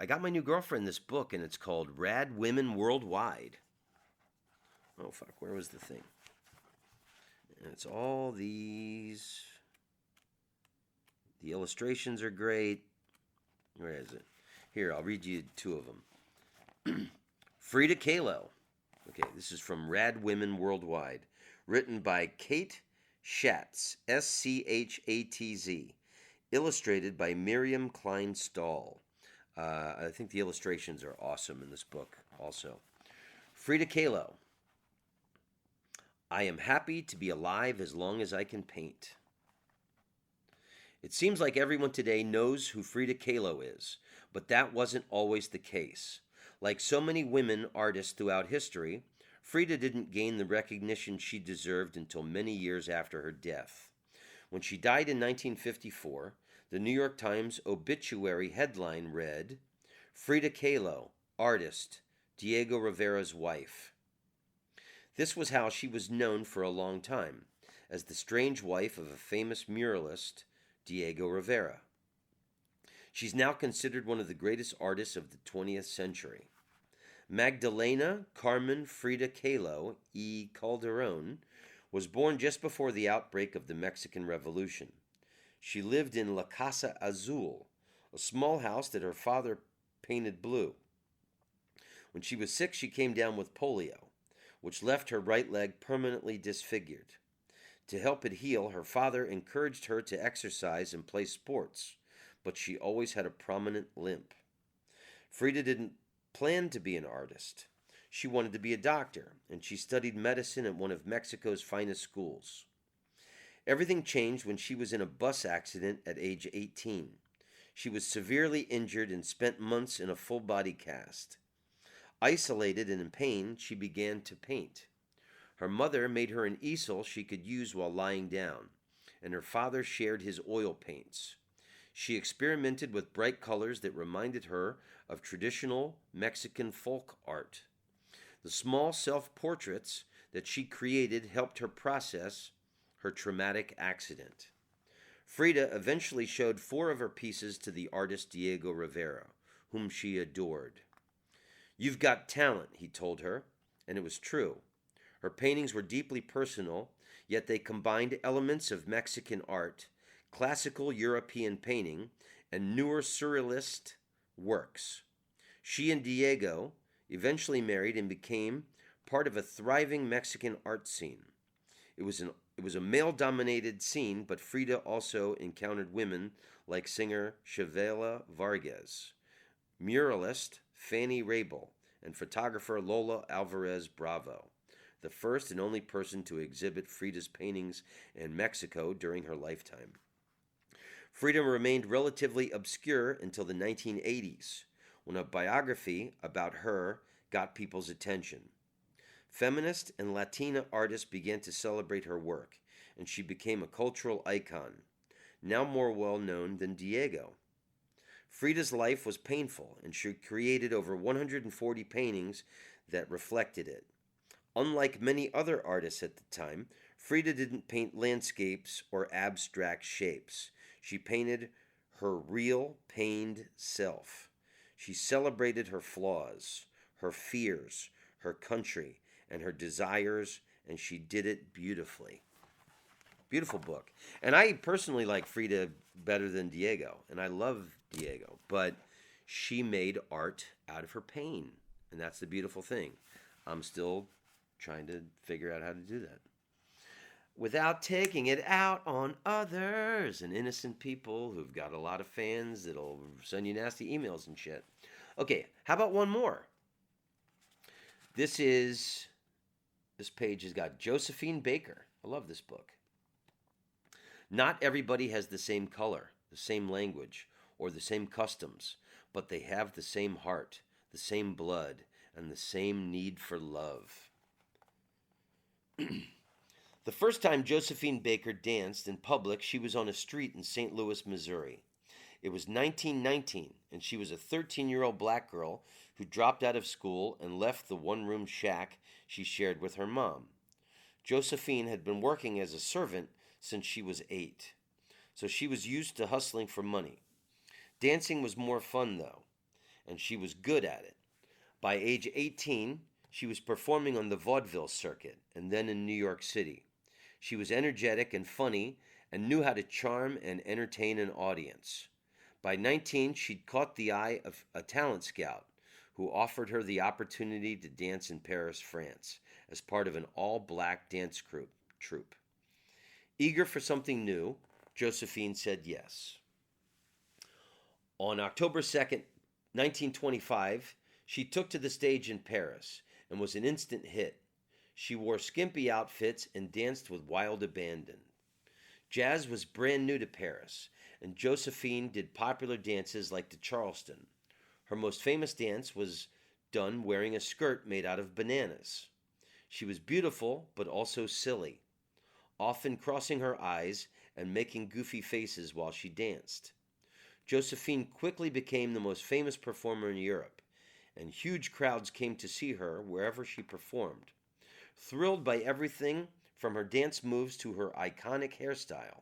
got my new girlfriend this book, and it's called Rad Women Worldwide. Oh, fuck, where was the thing? And it's all these. The illustrations are great. Where is it? Here, I'll read you 2 of them. Frida Kahlo. Okay, this is from Rad Women Worldwide. Written by Kate Schatz, Schatz, illustrated by Miriam Klein Stahl. I think the illustrations are awesome in this book also. Frida Kahlo. I am happy to be alive as long as I can paint. It seems like everyone today knows who Frida Kahlo is, but that wasn't always the case. Like so many women artists throughout history, Frida didn't gain the recognition she deserved until many years after her death. When she died in 1954, the New York Times obituary headline read, Frida Kahlo, artist, Diego Rivera's wife. This was how she was known for a long time, as the strange wife of a famous muralist, Diego Rivera. She's now considered one of the greatest artists of the 20th century. Magdalena Carmen Frida Kahlo y Calderón was born just before the outbreak of the Mexican Revolution. She lived in La Casa Azul, a small house that her father painted blue. When she was 6, she came down with polio, which left her right leg permanently disfigured. To help it heal, her father encouraged her to exercise and play sports, but she always had a prominent limp. Frida didn't plan to be an artist. She wanted to be a doctor, and she studied medicine at one of Mexico's finest schools. Everything changed when she was in a bus accident at age 18. She was severely injured and spent months in a full-body cast. Isolated and in pain, she began to paint. Her mother made her an easel she could use while lying down, and her father shared his oil paints. She experimented with bright colors that reminded her of traditional Mexican folk art. The small self-portraits that she created helped her process her traumatic accident. Frida eventually showed 4 of her pieces to the artist Diego Rivera, whom she adored. You've got talent, he told her, and it was true. Her paintings were deeply personal, yet they combined elements of Mexican art, classical European painting, and newer surrealist works. She and Diego eventually married and became part of a thriving Mexican art scene. It was a male-dominated scene, but Frida also encountered women like singer Chavela Vargas, muralist Fanny Rabel, and photographer Lola Alvarez Bravo, the first and only person to exhibit Frida's paintings in Mexico during her lifetime. Frida remained relatively obscure until the 1980s, when a biography about her got people's attention. Feminist and Latina artists began to celebrate her work, and she became a cultural icon, now more well known than Diego. Frida's life was painful, and she created over 140 paintings that reflected it. Unlike many other artists at the time, Frida didn't paint landscapes or abstract shapes. She painted her real, pained self. She celebrated her flaws, her fears, her country, and her desires, and she did it beautifully. Beautiful book. And I personally like Frida better than Diego, and I love Diego, but she made art out of her pain, and that's the beautiful thing. I'm still trying to figure out how to do that without taking it out on others and innocent people who've got a lot of fans that'll send you nasty emails and shit. Okay, how about one more? This page has got Josephine Baker. I love this book. Not everybody has the same color, the same language, or the same customs, but they have the same heart, the same blood, and the same need for love. The first time Josephine Baker danced in public, she was on a street in St. Louis, Missouri. It was 1919, and she was a 13-year-old black girl who dropped out of school and left the one-room shack she shared with her mom. Josephine had been working as a servant since she was 8, so she was used to hustling for money. Dancing was more fun, though, and she was good at it. By age 18, she was performing on the vaudeville circuit and then in New York City. She was energetic and funny and knew how to charm and entertain an audience. By 19, she'd caught the eye of a talent scout who offered her the opportunity to dance in Paris, France, as part of an all-black dance troupe. Eager for something new, Josephine said yes. On October 2nd, 1925, she took to the stage in Paris and was an instant hit. She wore skimpy outfits and danced with wild abandon. Jazz was brand new to Paris, and Josephine did popular dances like the Charleston. Her most famous dance was done wearing a skirt made out of bananas. She was beautiful, but also silly, often crossing her eyes and making goofy faces while she danced. Josephine quickly became the most famous performer in Europe, and huge crowds came to see her wherever she performed, thrilled by everything from her dance moves to her iconic hairstyle.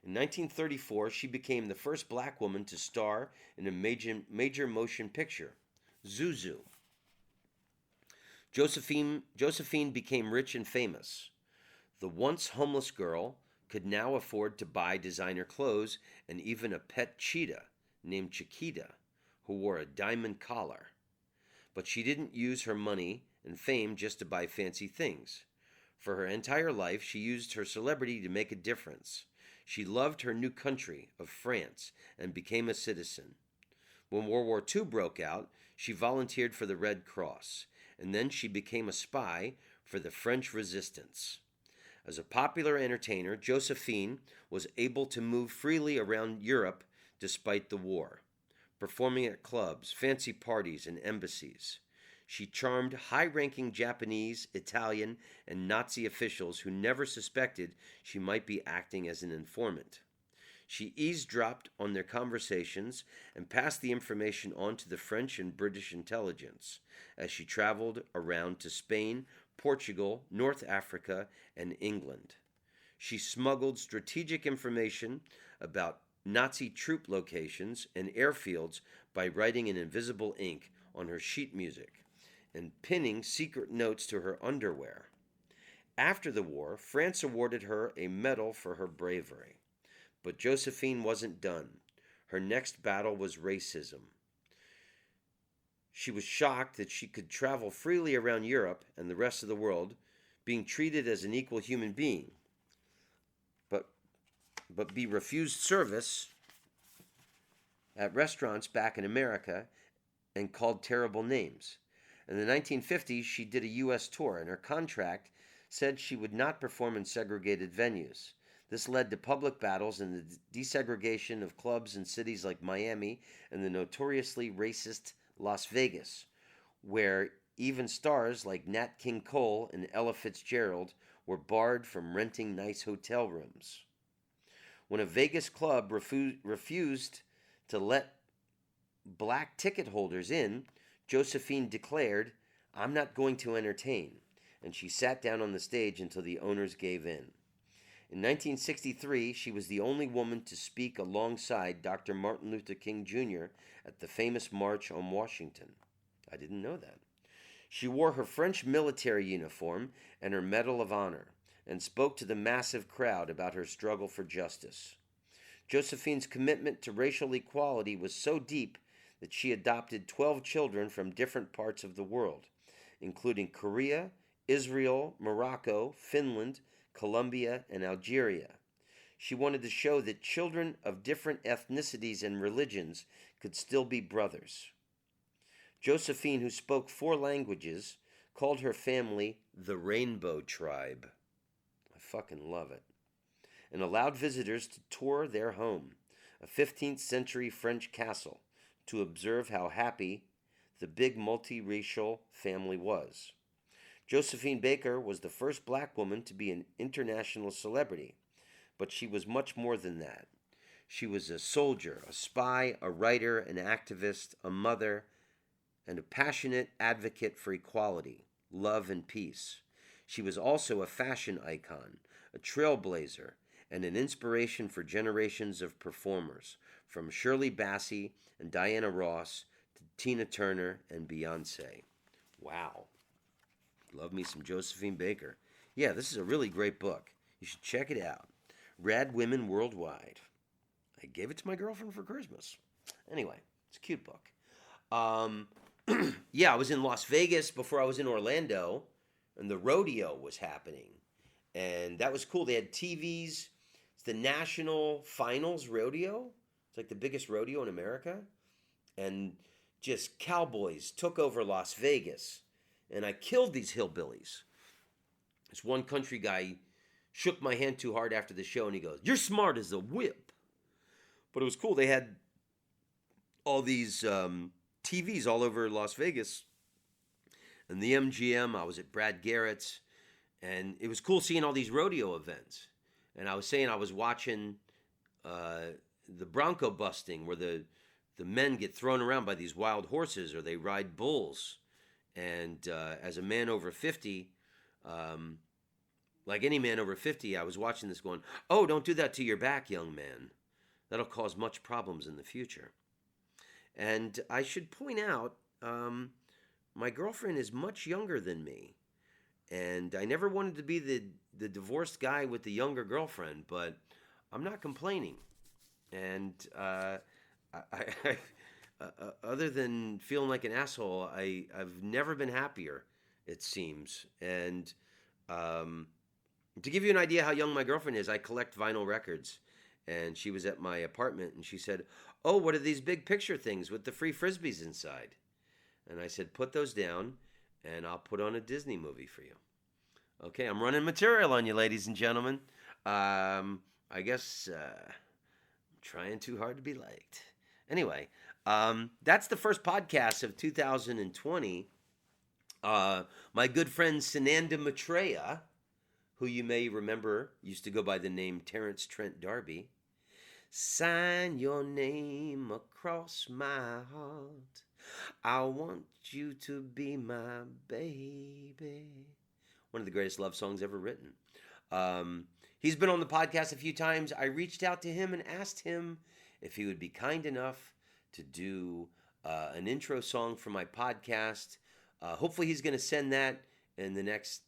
In 1934, she became the first black woman to star in a major motion picture, Zuzu. Josephine became rich and famous. The once homeless girl could now afford to buy designer clothes and even a pet cheetah named Chiquita, who wore a diamond collar. But she didn't use her money and fame just to buy fancy things. For her entire life, she used her celebrity to make a difference. She loved her new country of France and became a citizen. When World War II broke out, she volunteered for the Red Cross, and then she became a spy for the French resistance. As a popular entertainer, Josephine was able to move freely around Europe despite the war, performing at clubs, fancy parties, and embassies. She charmed high-ranking Japanese, Italian, and Nazi officials who never suspected she might be acting as an informant. She eavesdropped on their conversations and passed the information on to the French and British intelligence as she traveled around to Spain, Portugal, North Africa, and England. She smuggled strategic information about Nazi troop locations and airfields by writing in invisible ink on her sheet music and pinning secret notes to her underwear. After the war, France awarded her a medal for her bravery. But Josephine wasn't done. Her next battle was racism. She was shocked that she could travel freely around Europe and the rest of the world, being treated as an equal human being, but be refused service at restaurants back in America and called terrible names. In the 1950s, she did a U.S. tour, and her contract said she would not perform in segregated venues. This led to public battles and the desegregation of clubs in cities like Miami and the notoriously racist Las Vegas, where even stars like Nat King Cole and Ella Fitzgerald were barred from renting nice hotel rooms. When a Vegas club refused to let black ticket holders in, Josephine declared, "I'm not going to entertain," and she sat down on the stage until the owners gave in. In 1963, she was the only woman to speak alongside Dr. Martin Luther King Jr. at the famous March on Washington. I didn't know that. She wore her French military uniform and her Medal of Honor and spoke to the massive crowd about her struggle for justice. Josephine's commitment to racial equality was so deep that she adopted 12 children from different parts of the world, including Korea, Israel, Morocco, Finland, Colombia, and Algeria. She wanted to show that children of different ethnicities and religions could still be brothers. Josephine, who spoke 4 languages, called her family the Rainbow Tribe. I fucking love it. And allowed visitors to tour their home, a 15th century French castle, to observe how happy the big multiracial family was. Josephine Baker was the first black woman to be an international celebrity, but she was much more than that. She was a soldier, a spy, a writer, an activist, a mother, and a passionate advocate for equality, love, and peace. She was also a fashion icon, a trailblazer, and an inspiration for generations of performers, from Shirley Bassey and Diana Ross to Tina Turner and Beyonce. Wow. Love me some Josephine Baker. Yeah, this is a really great book. You should check it out. Rad Women Worldwide. I gave it to my girlfriend for Christmas. Anyway, it's a cute book. Yeah, I was in Las Vegas before I was in Orlando, and the rodeo was happening. and that was cool. They had TVs. It's the National Finals Rodeo. It's like the biggest rodeo in America, and just cowboys took over Las Vegas, and I killed these hillbillies. This one country guy shook my hand too hard after the show, and he goes, "You're smart as a whip." But it was cool. They had all these TVs all over Las Vegas, and the MGM. I was at Brad Garrett's, and it was cool seeing all these rodeo events. And I was saying I was watching the bronco busting, where the men get thrown around by these wild horses, or they ride bulls. And as a man over 50, like any man over 50, I was watching this going, "Oh, don't do that to your back, young man. That'll cause much problems in the future." And I should point out, my girlfriend is much younger than me. And I never wanted to be the divorced guy with the younger girlfriend, but I'm not complaining. And other than feeling like an asshole, I've never been happier, it seems. And to give you an idea how young my girlfriend is, I collect vinyl records. And she was at my apartment, and she said, "Oh, what are these big picture things with the free Frisbees inside?" And I said, "Put those down, and I'll put on a Disney movie for you." Okay, I'm running material on you, ladies and gentlemen. I guess I'm trying too hard to be liked. Anyway, that's the first podcast of 2020. My good friend Sananda Maitreya, who you may remember used to go by the name Terrence Trent D'Arby. Sign your name across my heart. I want you to be my baby. One of the greatest love songs ever written. He's been on the podcast a few times. I reached out to him and asked him if he would be kind enough to do an intro song for my podcast. Hopefully he's going to send that in the next...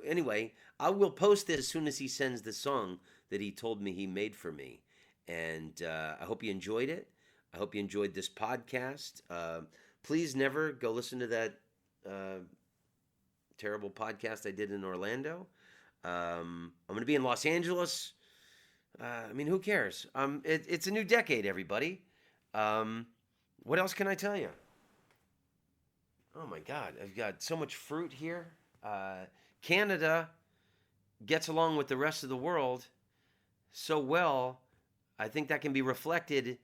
anyway, I will post this as soon as he sends the song that he told me he made for me. And I hope you enjoyed it. I hope you enjoyed this podcast. Please never go listen to that terrible podcast I did in Orlando. I'm going to be in Los Angeles. Who cares? It's a new decade, everybody. What else can I tell you? Oh, my God. I've got so much fruit here. Canada gets along with the rest of the world so well. I think that can be reflected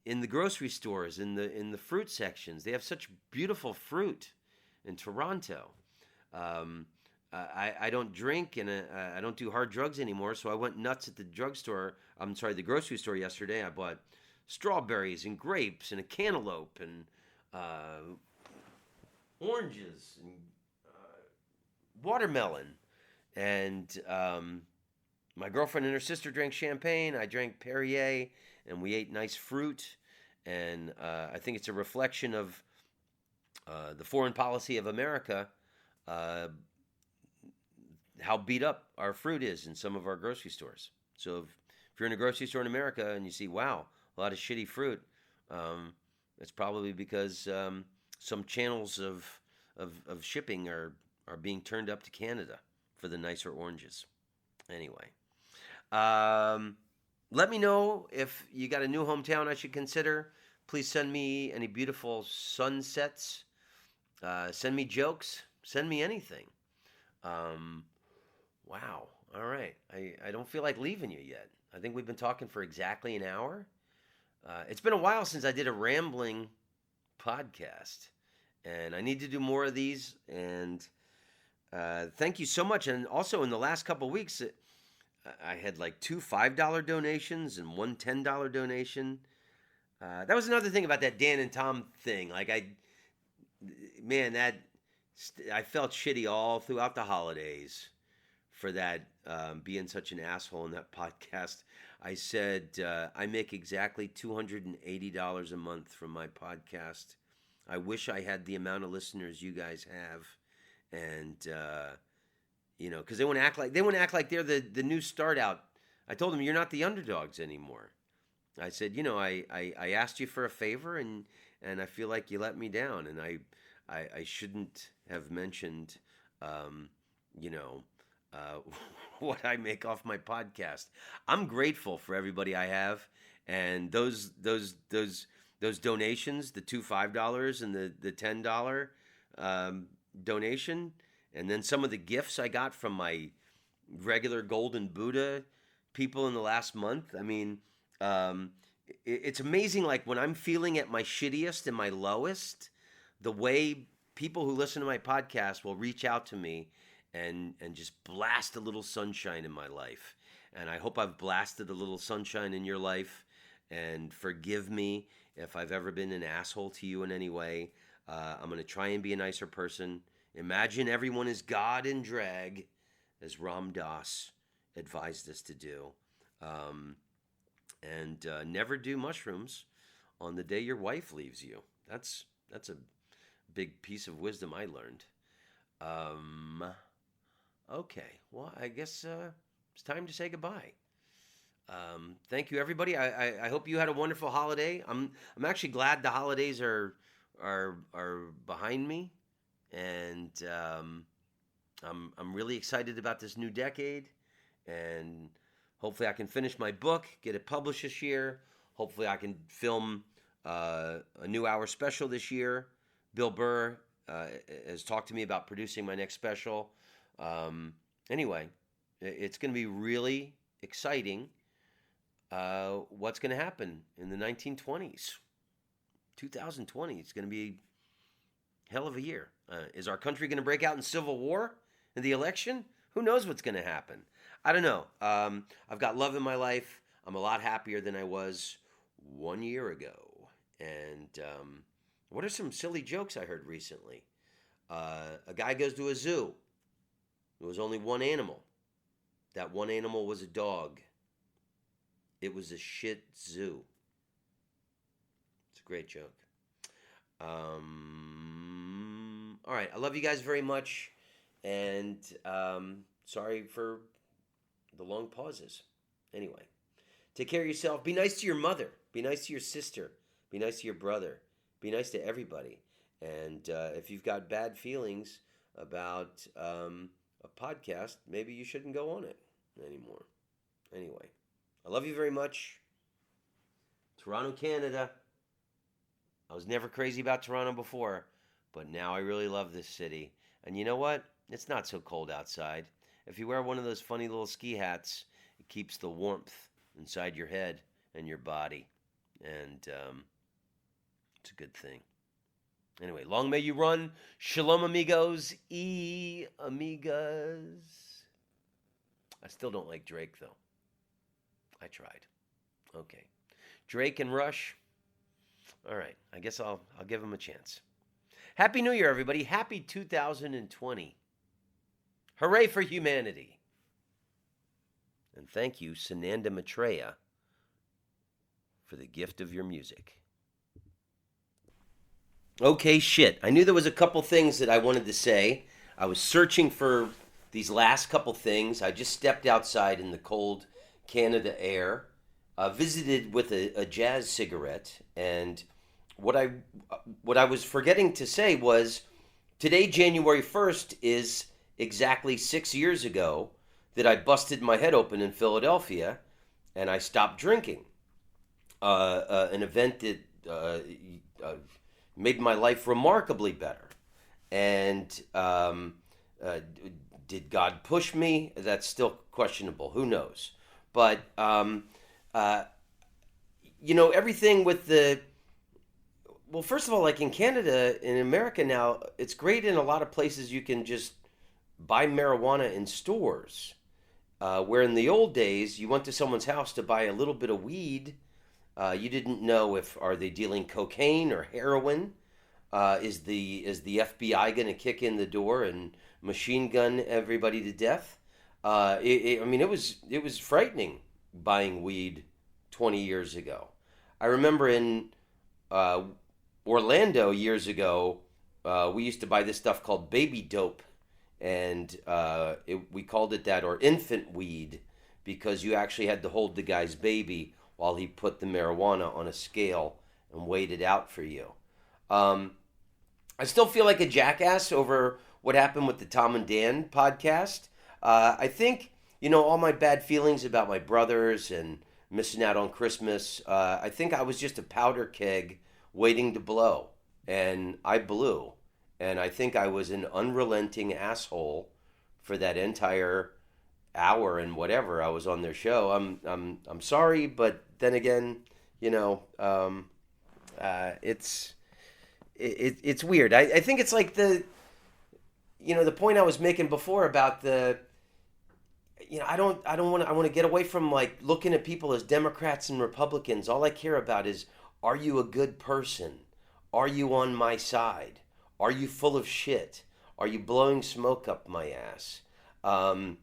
in the grocery stores, in the fruit sections. They have such beautiful fruit in Toronto. I don't drink, and I don't do hard drugs anymore, so I went nuts at the the grocery store yesterday. I bought strawberries and grapes and a cantaloupe and oranges and watermelon. And my girlfriend and her sister drank champagne. I drank Perrier, and we ate nice fruit. And I think it's a reflection of the foreign policy of America, how beat up our fruit is in some of our grocery stores. So if you're in a grocery store in America and you see, wow, a lot of shitty fruit, it's probably because some channels of shipping are being turned up to Canada for the nicer oranges. Anyway, let me know if you got a new hometown I should consider. Please send me any beautiful sunsets. Send me jokes. Send me anything. Wow. All right. I don't feel like leaving you yet. I think we've been talking for exactly an hour. It's been a while since I did a rambling podcast, and I need to do more of these. And thank you so much. And also in the last couple of weeks, I had like 2 $5 donations and 1 $10 donation. That was another thing about that Dan and Tom thing. Like I felt shitty all throughout the holidays for that, being such an asshole in that podcast. I said, I make exactly $280 a month from my podcast. I wish I had the amount of listeners you guys have. And, because they want to act like they're the new start out. I told them, you're not the underdogs anymore. I said, I asked you for a favor, and I feel like you let me down, and I shouldn't have mentioned, uh, what I make off my podcast. I'm grateful for everybody I have, and those donations, the two $5 and the $10 donation, and then some of the gifts I got from my regular Golden Buddha people in the last month. I mean, it's amazing. Like when I'm feeling at my shittiest and my lowest, the way people who listen to my podcast will reach out to me and just blast a little sunshine in my life. And I hope I've blasted a little sunshine in your life. And forgive me if I've ever been an asshole to you in any way. I'm going to try and be a nicer person. Imagine everyone is God in drag, as Ram Dass advised us to do. And never do mushrooms on the day your wife leaves you. That's a big piece of wisdom I learned. Okay, well, I guess it's time to say goodbye. Thank you, everybody. I hope you had a wonderful holiday. I'm actually glad the holidays are behind me, and I'm really excited about this new decade, and hopefully I can finish my book, get it published this year. Hopefully I can film a new hour special this year. Bill Burr has talked to me about producing my next special. Anyway, it's going to be really exciting. What's going to happen in the 1920s? 2020. It's going to be a hell of a year. Is our country going to break out in civil war in the election? Who knows what's going to happen? I don't know. I've got love in my life. I'm a lot happier than I was 1 year ago. And what are some silly jokes I heard recently? A guy goes to a zoo. There was only one animal. That one animal was a dog. It was a shit zoo. It's a great joke. All right. I love you guys very much. And sorry for the long pauses. Anyway, take care of yourself. Be nice to your mother. Be nice to your sister. Be nice to your brother. Be nice to everybody. And if you've got bad feelings about a podcast, maybe you shouldn't go on it anymore. Anyway, I love you very much. Toronto, Canada. I was never crazy about Toronto before, but now I really love this city. And you know what? It's not so cold outside. If you wear one of those funny little ski hats, it keeps the warmth inside your head and your body. And it's a good thing. Anyway, long may you run. Shalom, amigos. Amigas. I still don't like Drake, though. I tried. Okay. Drake and Rush. All right. I guess I'll give him a chance. Happy New Year, everybody. Happy 2020. Hooray for humanity. And thank you, Sananda Maitreya, for the gift of your music. Okay, shit. I knew there was a couple things that I wanted to say. I was searching for these last couple things. I just stepped outside in the cold Canada air, visited with a jazz cigarette, and what I was forgetting to say was today, January 1st, is exactly 6 years ago that I busted my head open in Philadelphia and I stopped drinking. An event that made my life remarkably better. And did God push me? That's still questionable. Who knows? But, everything with the... Well, first of all, like in Canada, in America now, it's great in a lot of places you can just buy marijuana in stores. Where in the old days, you went to someone's house to buy a little bit of weed. You didn't know are they dealing cocaine or heroin. Is the FBI going to kick in the door and machine gun everybody to death? It was frightening buying weed 20 years ago. I remember in Orlando years ago, we used to buy this stuff called baby dope, and we called it that, or infant weed, because you actually had to hold the guy's baby while he put the marijuana on a scale and weighed it out for you. I still feel like a jackass over what happened with the Tom and Dan podcast. I think, all my bad feelings about my brothers and missing out on Christmas, I think I was just a powder keg waiting to blow. And I blew. And I think I was an unrelenting asshole for that entire hour and whatever I was on their show. I'm sorry, but then again, it's it's weird. I think it's like the point I was making before about I want to get away from like looking at people as Democrats and Republicans. All I care about is, are you a good person? Are you on my side? Are you full of shit? Are you blowing smoke up my ass? I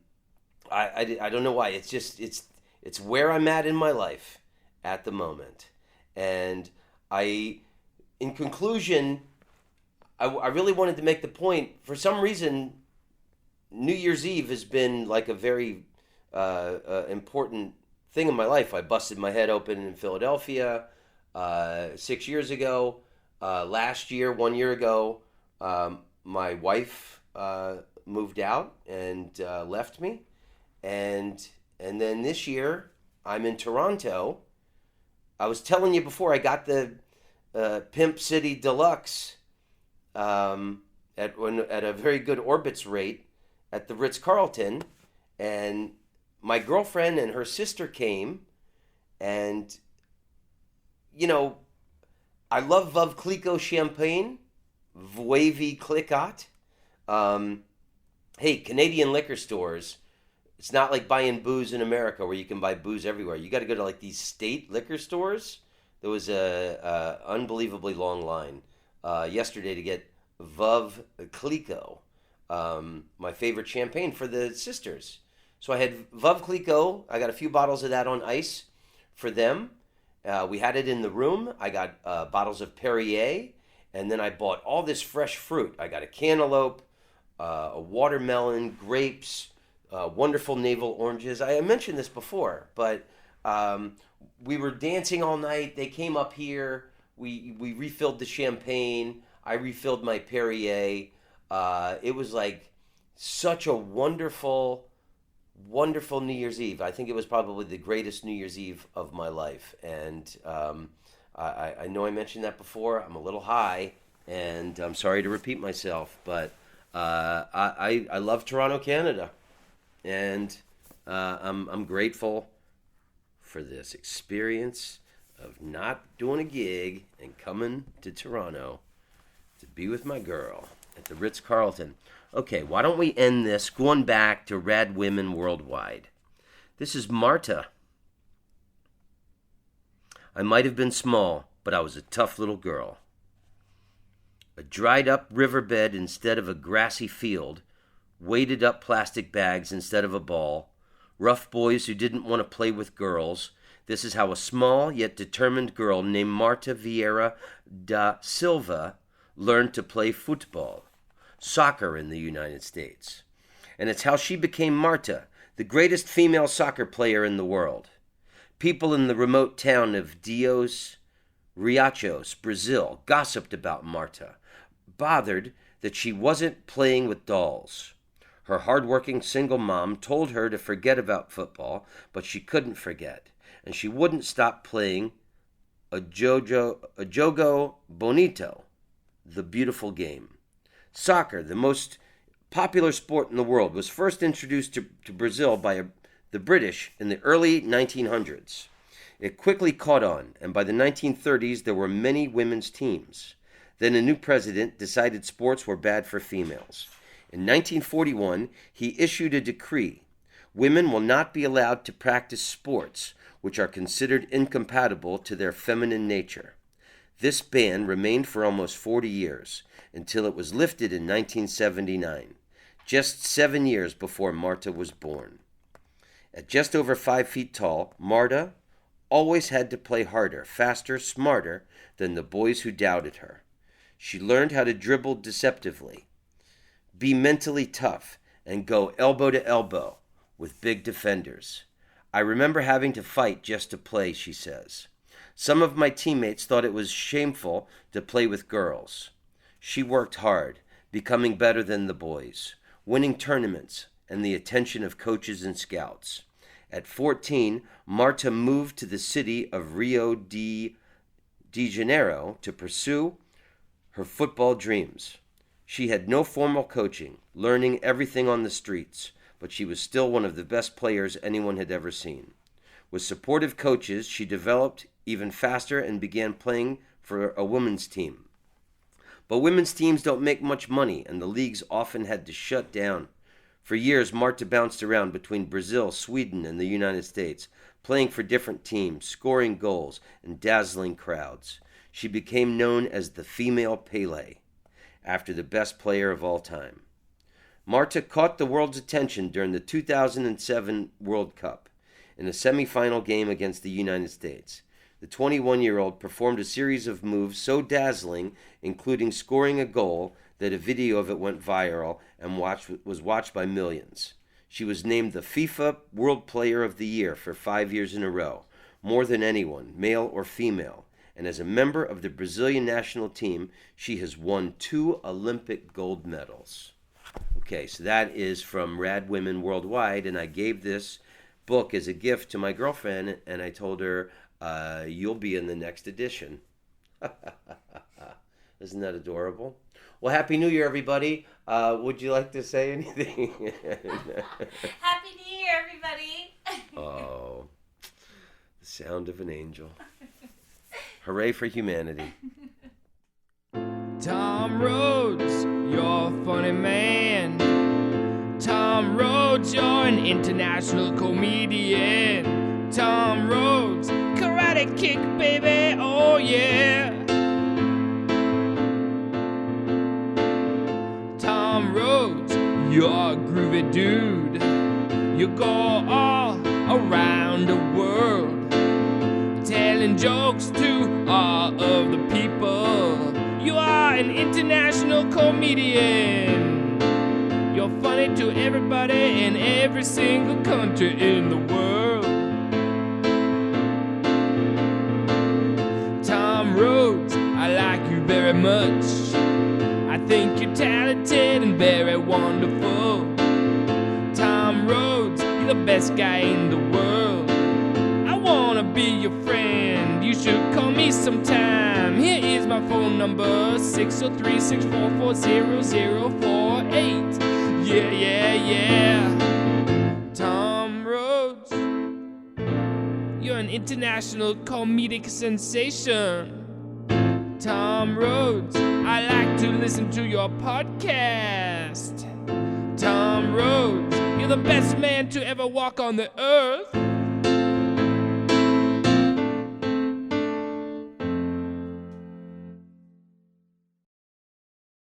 don't know why. It's just it's where I'm at in my life at the moment. And in conclusion, I really wanted to make the point. For some reason, New Year's Eve has been like a very important thing in my life. I busted my head open in Philadelphia 6 years ago. Last year, 1 year ago, my wife moved out and left me, and then this year I'm in Toronto. I was telling you before, I got the Pimp City Deluxe at a very good Orbitz rate at the Ritz-Carlton, and my girlfriend and her sister came, and I love Veuve Clicquot champagne, Veuve Clicquot. Hey, Canadian liquor stores, it's not like buying booze in America where you can buy booze everywhere. You got to go to like these state liquor stores. There was a unbelievably long line yesterday to get Veuve Clicquot, my favorite champagne for the sisters. So I had Veuve Clicquot. I got a few bottles of that on ice for them. We had it in the room. I got bottles of Perrier, and then I bought all this fresh fruit. I got a cantaloupe, a watermelon, grapes, wonderful navel oranges. I mentioned this before, but we were dancing all night. They came up here. We refilled the champagne. I refilled my Perrier. It was like such a wonderful New Year's Eve. I think it was probably the greatest New Year's Eve of my life. And I know I mentioned that before. I'm a little high, and I'm sorry to repeat myself, but I love Toronto, Canada, and I'm grateful for this experience of not doing a gig and coming to Toronto to be with my girl at the Ritz-Carlton. Okay, why don't we end this going back to Rad Women Worldwide? This is Marta. I might have been small, but I was a tough little girl. A dried up riverbed instead of a grassy field, weighted up plastic bags instead of a ball, rough boys who didn't want to play with girls. This is how a small yet determined girl named Marta Vieira da Silva learned to play football, soccer in the United States. And it's how she became Marta, the greatest female soccer player in the world. People in the remote town of Dios Riachos, Brazil, gossiped about Marta, bothered that she wasn't playing with dolls. Her hard-working single mom told her to forget about football, but she couldn't forget, and she wouldn't stop playing a jogo bonito, the beautiful game. Soccer, the most popular sport in the world, was first introduced to Brazil by the British in the early 1900s. It quickly caught on, and by the 1930s there were many women's teams. Then a new president decided sports were bad for females. In 1941, he issued a decree. Women will not be allowed to practice sports which are considered incompatible to their feminine nature. This ban remained for almost 40 years, until it was lifted in 1979, just 7 years before Marta was born. At just over 5 feet tall, Marta always had to play harder, faster, smarter than the boys who doubted her. She learned how to dribble deceptively, be mentally tough, and go elbow to elbow with big defenders. I remember having to fight just to play, she says. Some of my teammates thought it was shameful to play with girls. She worked hard, becoming better than the boys, winning tournaments, and the attention of coaches and scouts. At 14, Marta moved to the city of Rio de Janeiro to pursue her football dreams. She had no formal coaching, learning everything on the streets, but she was still one of the best players anyone had ever seen. With supportive coaches, she developed even faster and began playing for a women's team. But women's teams don't make much money, and the leagues often had to shut down. For years, Marta bounced around between Brazil, Sweden, and the United States, playing for different teams, scoring goals, and dazzling crowds. She became known as the female Pele, after the best player of all time. Marta caught the world's attention during the 2007 World Cup in a semifinal game against the United States. The 21-year-old performed a series of moves so dazzling, including scoring a goal, that a video of it went viral and was watched by millions. She was named the FIFA World Player of the Year for 5 years in a row, more than anyone, male or female. And as a member of the Brazilian national team, she has won 2 Olympic gold medals. Okay, so that is from Rad Women Worldwide, and I gave this book as a gift to my girlfriend, and I told her, you'll be in the next edition. Isn't that adorable? Well, Happy New Year, everybody. Would you like to say anything? Happy New Year, everybody. Oh, the sound of an angel. Hooray for humanity. Tom Rhodes, you're a funny man. Tom Rhodes, you're an international comedian. Tom Rhodes, karate kick, baby, oh yeah. Tom Rhodes, you're a groovy dude. You go all around the world, telling jokes to all of the people. You are an international comedian. You're funny to everybody in every single country in the world. Tom Rhodes, I like you very much. I think you're talented and very wonderful. Tom Rhodes, you're the best guy in the world. I wanna be your friend, you should call me sometime. Here is my phone number, 603-644-0048. Yeah, yeah, yeah. Tom Rhodes, you're an international comedic sensation. Tom Rhodes, I like to listen to your podcast. Tom Rhodes, you're the best man to ever walk on the earth.